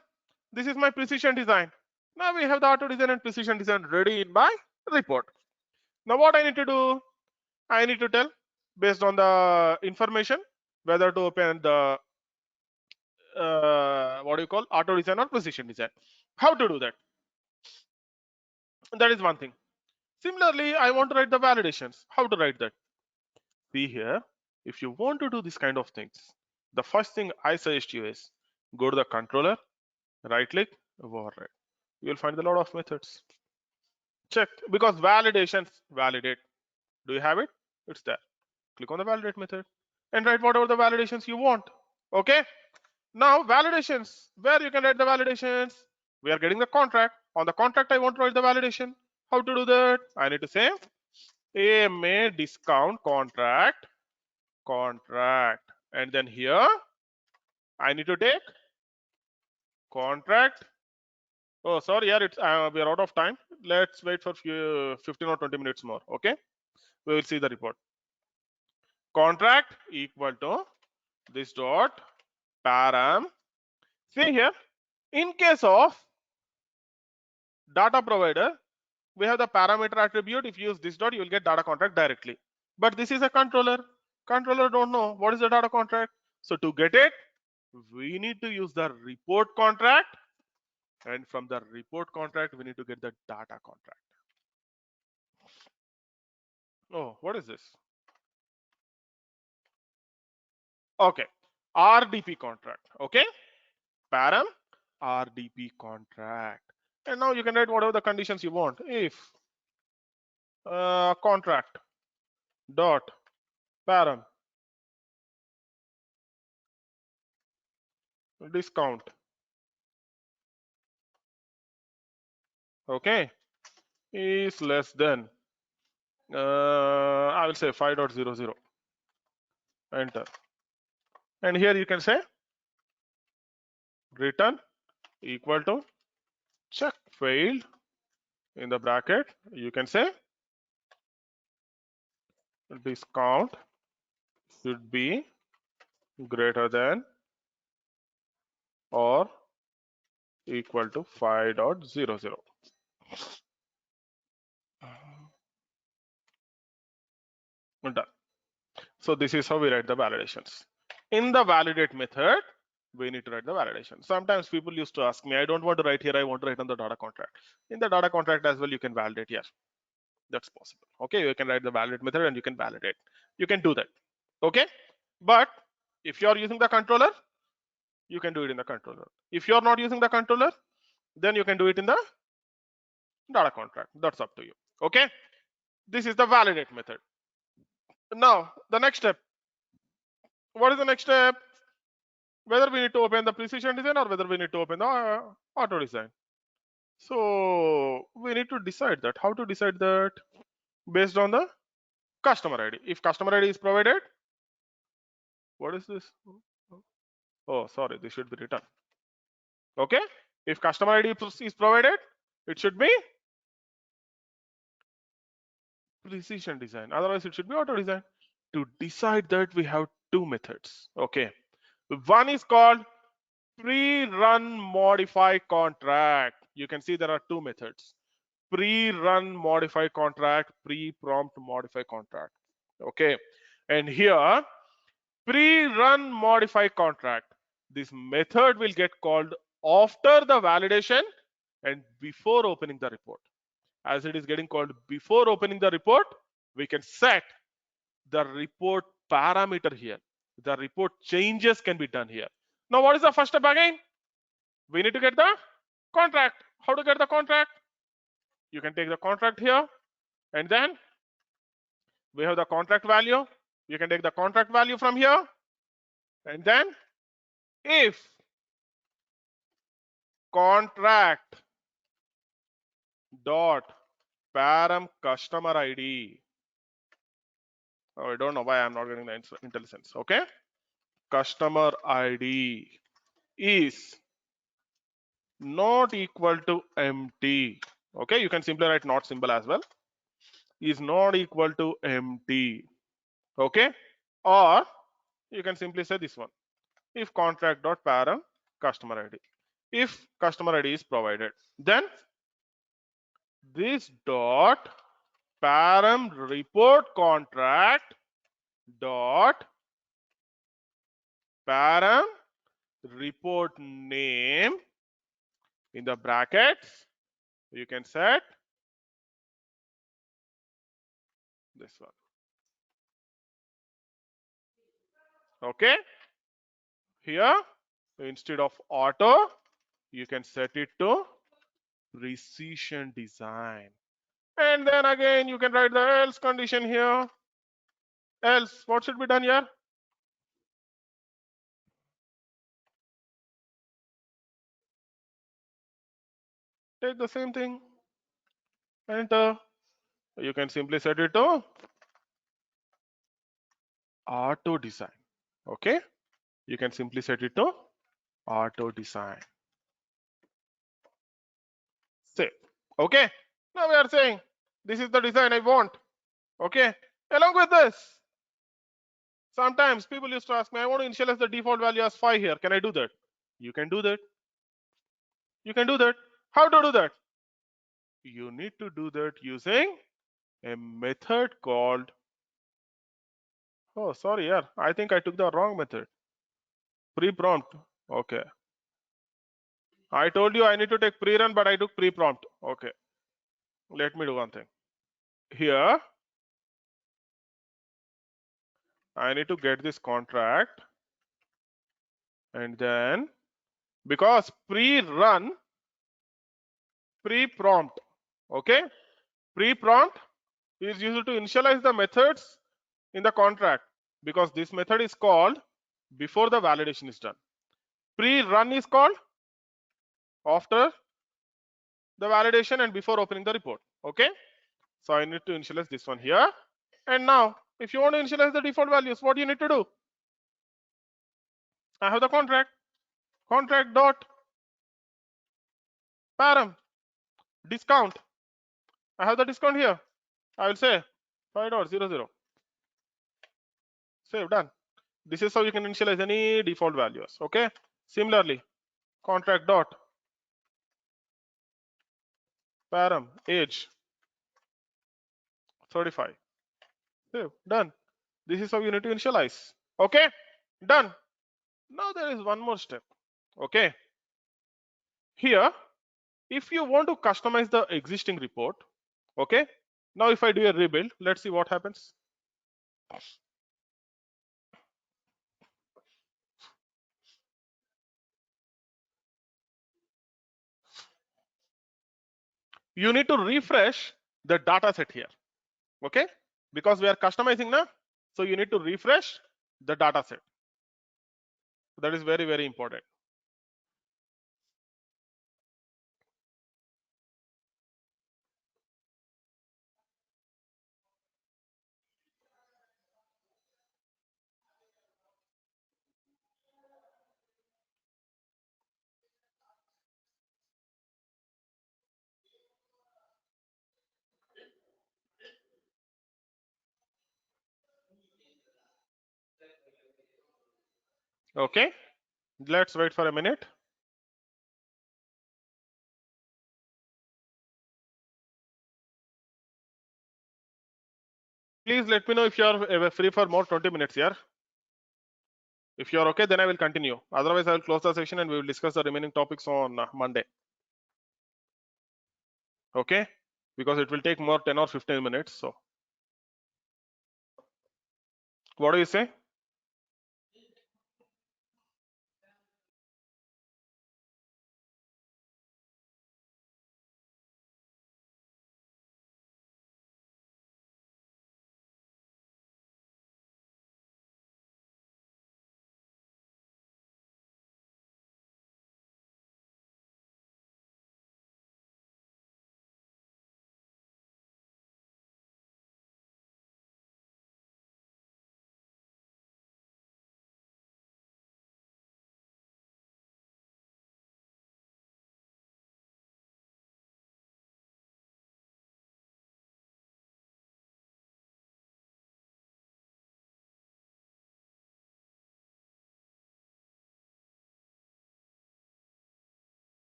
This is my precision design. Now we have the auto design and precision design ready in my report. Now what I need to do? I need to tell based on the information whether to open the what do you call auto design or precision design. How to do that? That is one thing. Similarly, I want to write the validations. How to write that? See here, if you want to do this kind of things, the first thing I suggest you is go to the controller, right click, override. You will find a lot of methods. Check because validations validate. Do you have it? It's there. Click on the validate method and write whatever the validations you want. Okay. Now validations, where you can write the validations. We are getting the contract. On the contract, I want to write the validation. How to do that? I need to say AMA discount contract, and then here I need to take contract. Oh, sorry, yeah, it's we are out of time. Let's wait for 15 or 20 minutes more. Okay, we will see the report. Contract equal to this dot param. See here, in case of data provider, we have the parameter attribute. If you use this dot, you will get data contract directly. But this is a controller. Controller don't know what is the data contract. So to get it, we need to use the report contract. And from the report contract, we need to get the data contract. Oh, what is this? Okay, RDP contract. Okay, param RDP contract. And now you can write whatever the conditions you want. If contract dot param discount, okay, is less than I will say 5.00, enter. And here you can say return equal to check failed, in the bracket you can say discount should be greater than or equal to 5.00. Done. So this is how we write the validations. In the validate method, we need to write the validation. Sometimes people used to ask me, I don't want to write here, I want to write on the data contract. In the data contract as well, you can validate here. That's possible. Okay, you can write the validate method and you can validate. You can do that. Okay, but if you are using the controller, you can do it in the controller. If you are not using the controller, then you can do it in the data contract. That's up to you. Okay, this is the validate method. Now the next step. What is the next step? Whether we need to open the precision design or whether we need to open the auto design. So we need to decide that. How to decide that? Based on the customer ID. If customer ID is provided, what is this? Oh, sorry, this should be written. Okay. If customer ID is provided, it should be precision design. Otherwise, it should be auto design. To decide that, we have two methods. Okay. One is called pre-run modify contract. You can see there are two methods: pre-run modify contract, pre-prompt modify contract. Okay. And here, pre-run modify contract, this method will get called after the validation and before opening the report. As it is getting called before opening the report, we can set the report parameter here. The report changes can be done here. Now, what is the first step again? We need to get the contract. How to get the contract? You can take the contract here, and then we have the contract value. You can take the contract value from here, and then if contract dot param customer ID. Oh, I don't know why I'm not getting the intelligence. Okay, customer ID is not equal to empty. Okay, you can simply write not symbol as well. Is not equal to empty. Okay, or you can simply say this one: if contract dot param customer ID. If customer ID is provided, then this dot param report contract dot param report name in the brackets, you can set this one. Okay, here instead of auto, you can set it to precision design, and then again you can write the else condition here. Else, what should be done here? Take the same thing, enter. You can simply set it to auto design. Okay, you can simply set it to auto design. Save. Okay, now we are saying this is the design I want. Okay, along with this, sometimes people used to ask me, I want to initialize the default value as 5 here. Can I do that? You can do that. You can do that. How to do that? You need to do that using a method called, oh, sorry, yeah, I think I took the wrong method. Pre-prompt. Okay. I told you I need to take pre-run, but I took pre-prompt. Okay. Let me do one thing. Here, I need to get this contract, and then because pre-run, pre-prompt, okay, pre-prompt is used to initialize the methods in the contract, because this method is called before the validation is done. Pre-run is called after the validation and before opening the report. Okay, so I need to initialize this one here. And now if you want to initialize the default values, what you need to do? I have the contract dot param discount. I have the discount here. I will say 5.00. Save, done. This is how you can initialize any default values. Okay, similarly, contract dot param age 35. Save, done. This is how you need to initialize. Okay, done. Now there is one more step. Okay, here if you want to customize the existing report, okay, now if I do a rebuild, let's see what happens. You need to refresh the data set here. Okay, because we are customizing now, so you need to refresh the data set. That is very, very important. Okay, let's wait for a minute. Please let me know if you are free for more 20 minutes here. If you are okay, then I will continue. Otherwise, I will close the session and we will discuss the remaining topics on Monday. Okay, because it will take more 10 or 15 minutes. So, what do you say?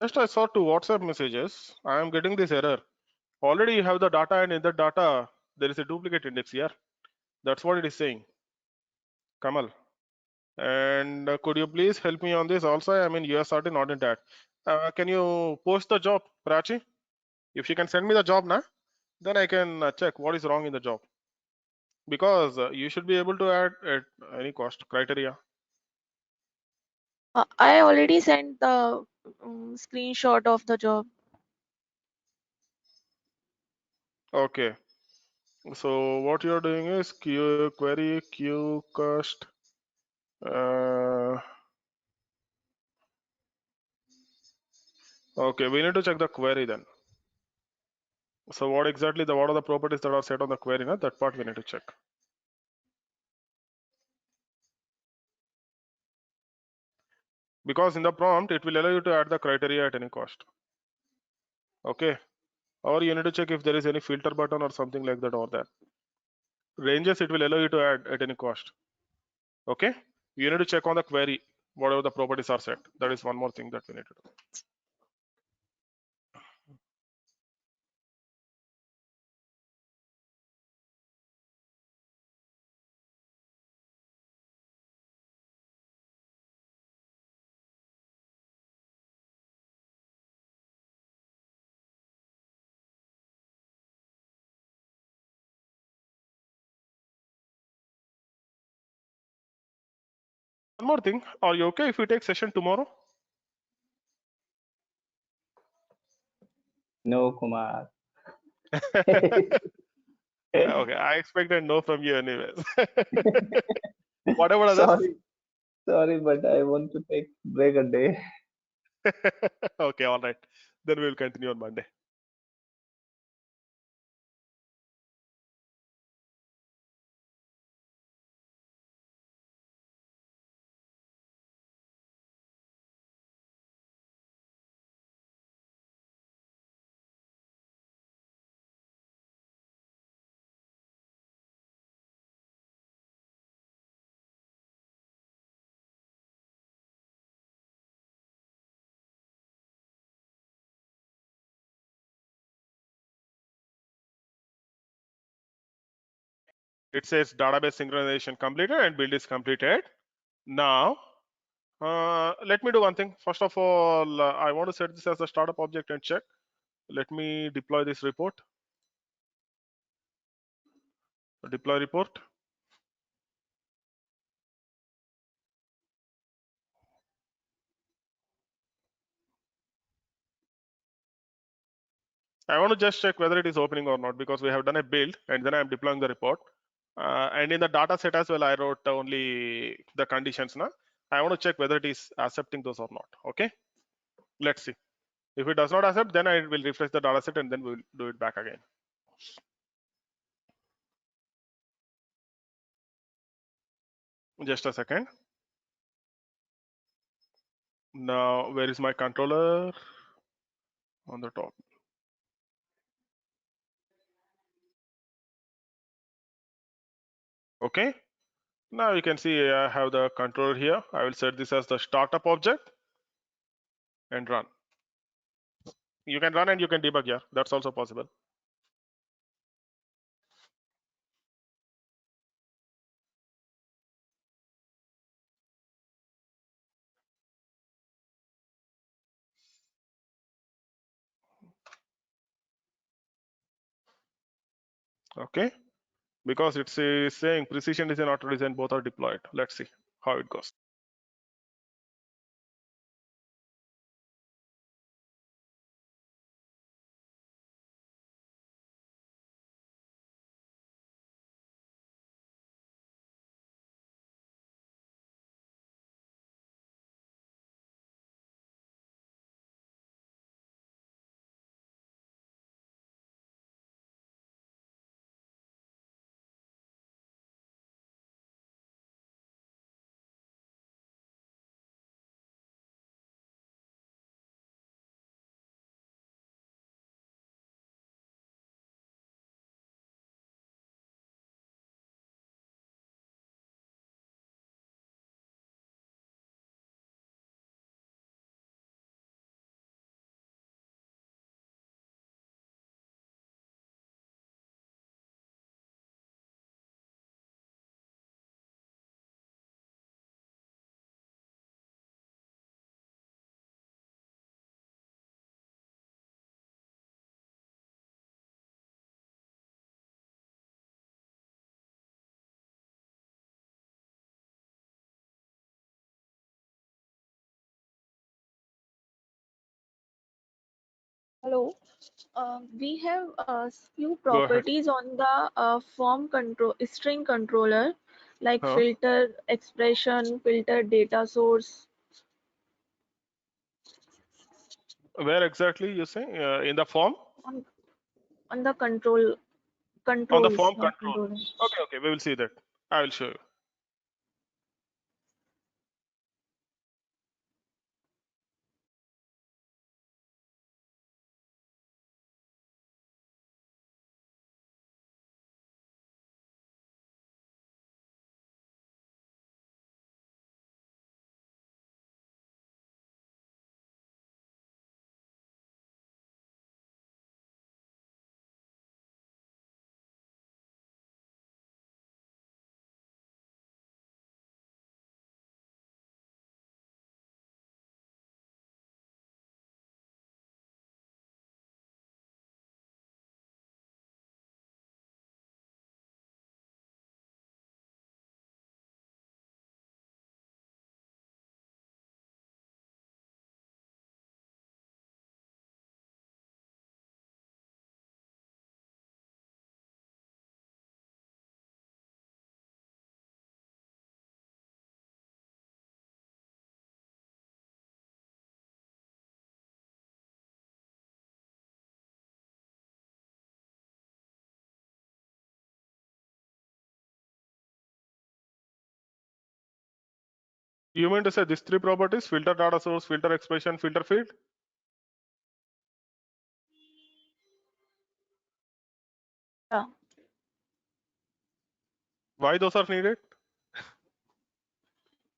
Just I saw two WhatsApp messages. I am getting this error. Already you have the data, and in the data there is a duplicate index here. That's what it is saying. Kamal. And could you please help me on this also? I mean, USRT not in that. Can you post the job, Prachi? If you can send me the job now, then I can check what is wrong in the job. Because you should be able to add at any cost criteria. I already sent the screenshot of the job. Okay. So what you're doing is query q cost. Okay, we need to check the query then. So what are the properties that are set on the query? Na? That part we need to check. Because in the prompt, it will allow you to add the criteria at any cost. Okay. Or you need to check if there is any filter button or something like that over there. Ranges, it will allow you to add at any cost. Okay. You need to check on the query, whatever the properties are set. That is one more thing that we need to do. One more thing, are you okay if we take session tomorrow? No, Kumar. Okay, I expected no from you anyways. Whatever others. Sorry, but I want to take break a day. Okay, all right. Then we will continue on Monday. It says database synchronization completed and build is completed. Now, let me do one thing. First of all, I want to set this as a startup object and check. Let me deploy this report. Deploy report. I want to just check whether it is opening or not because we have done a build and then I'm deploying the report. And in the data set as well, I wrote only the conditions now. I want to check whether it is accepting those or not. Okay, let's see. If it does not accept, then I will refresh the data set and then we will do it back again. Just a second. Now, where is my controller? On the top. Okay. Now you can see I have the controller here. I will set this as the startup object and run. You can run and you can debug here. That's also possible. Okay. Because it's saying precision design, auto design, both are deployed. Let's see how it goes. Hello. We have few Go ahead. properties on the form control string controller, like Huh? filter expression, filter data source. Where exactly you say in the form? on on the On the controls, form not control. controller. Okay, okay, we will see that. I will show you. You mean to say these three properties: filter data source, filter expression, filter field? Yeah. Why those are needed?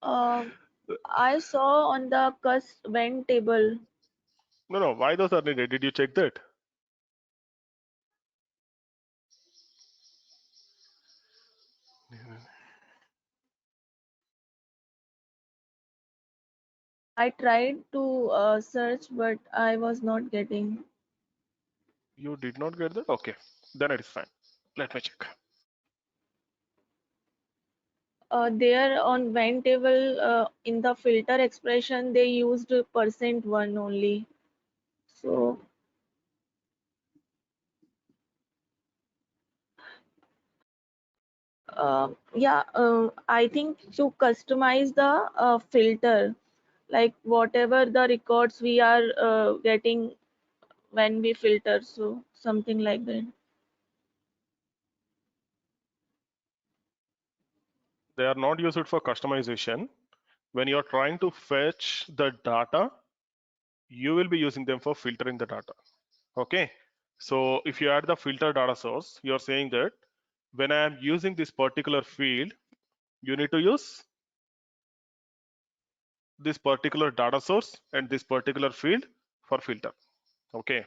Um, I saw on the cus vent table. No, no. Why those are needed? Did you check that? I tried to search, but I was not getting. You did not get that? Okay, then it is fine. Let me check. There on vent table, in the filter expression, they used %1 only. So yeah, I think to customize the filter, like whatever the records we are getting when we filter, so something like that. They are not used for customization. when you're trying to fetch the data, you will be using them for filtering the data. Okay, so if you add the filter data source, you're saying that when I am using this particular field, you need to use this particular data source and this particular field for filter. Okay,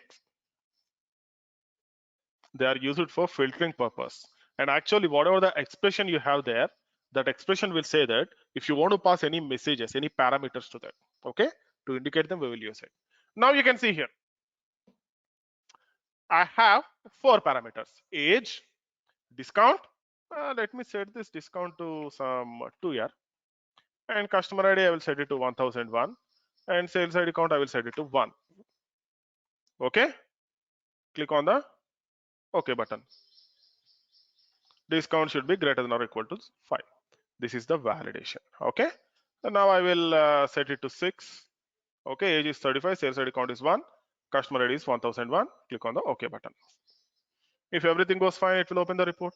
they are used for filtering purpose. And actually, whatever the expression you have there, that expression will say that if you want to pass any messages, any parameters to that, okay, to indicate them, we will use it. Now you can see here, I have 4 parameters: age, discount. Let me set this discount to some 2 year, and customer ID I will set it to 1001, and sales ID count I will set it to 1. Okay, click on the OK button. Discount should be greater than or equal to 5. This is the validation. Okay, and now I will set it to 6. Okay, age is 35, sales ID count is 1, customer ID is 1001. Click on the OK button. If everything goes fine, it will open the report.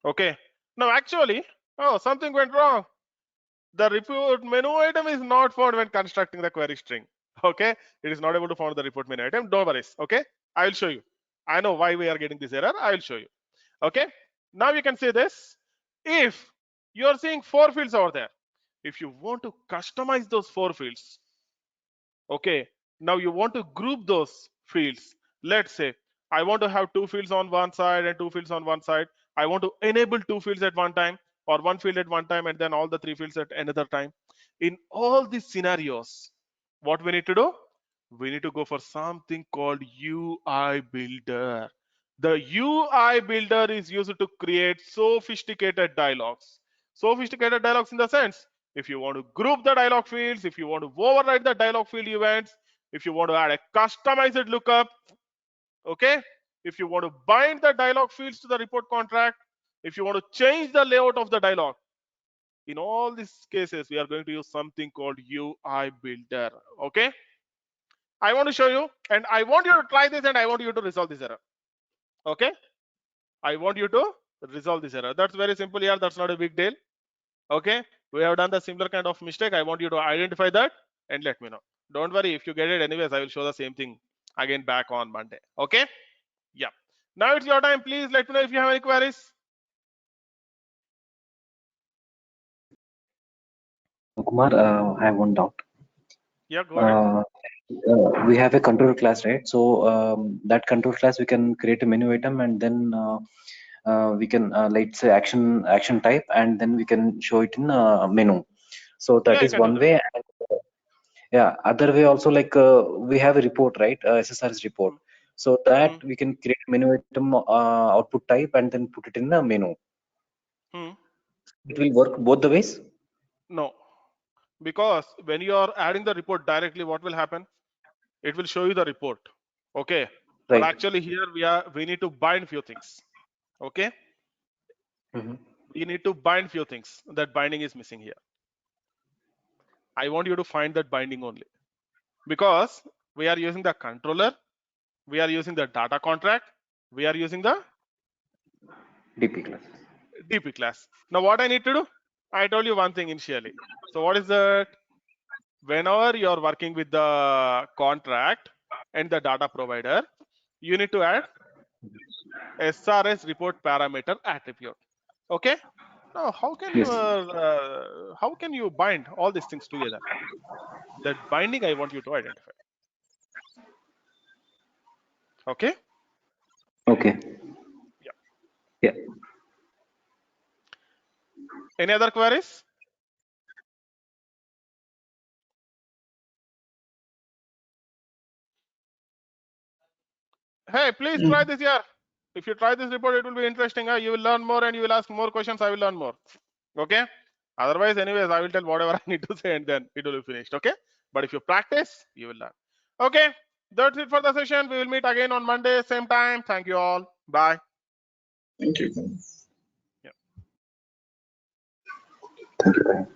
Okay, now actually, oh, something went wrong. The report menu item is not found when constructing the query string. Okay, it is not able to find the report menu item. Don't worry. Okay, I will show you. I know why we are getting this error. I will show you. Okay, now you can see this. If you are seeing 4 fields over there, if you want to customize those 4 fields, okay, now you want to group those fields. Let's say I want to have 2 fields on one side and 2 fields on one side. I want to enable 2 fields at one time, or 1 field at one time, and then all the 3 fields at another time. In all these scenarios, what we need to do? We need to go for something called UI builder. The UI builder is used to create sophisticated dialogues. Sophisticated dialogues in the sense, if you want to group the dialog fields, if you want to override the dialog field events, if you want to add a customized lookup, okay, if you want to bind the dialog fields to the report contract, if you want to change the layout of the dialog, in all these cases we are going to use something called UI builder. Okay, I want to show you, and I want you to try this, and I want you to resolve this error. Okay, I want you to resolve this error. That's very simple here. That's not a big deal. Okay, we have done the similar kind of mistake. I want you to identify that and let me know. Don't worry, if you get it anyways, I will show the same thing again back on Monday. Okay, yeah, now it's your time. Please let me know if you have any queries. Kumar, I have one doubt. Yeah, go ahead. We have a control class, right? So that control class, we can create a menu item, and then we can let's say action type, and then we can show it in menu. So that Yeah, you is can do one that. way. And, yeah, other way also, like we have a report, right? SSRS report. So that we can create menu item output type and then put it in the menu. It will work both the ways. No, because when you are adding the report directly, what will happen? It will show you the report. Okay, but Right. actually here we need to bind few things. Okay, we need to bind few things. That binding is missing here. I want you to find that binding only, because we are using the controller, we are using the data contract, we are using the DP class. DP class. Now what I need to do? I told you one thing initially. So what is that? Whenever you are working with the contract and the data provider, you need to add SRS report parameter attribute. Okay. Now how can you bind all these things together? That binding I want you to identify. Okay. Okay. Yeah. Yeah. Any other queries? Hey, please try this here. If you try this report, it will be interesting. You will learn more and you will ask more questions. I will learn more. Okay. Otherwise, anyways, I will tell whatever I need to say and then it will be finished. Okay. But if you practice, you will learn. Okay. That's it for the session. We will meet again on Monday, same time. Thank you all. Bye. Thank you. Yeah. Thank you. Bye.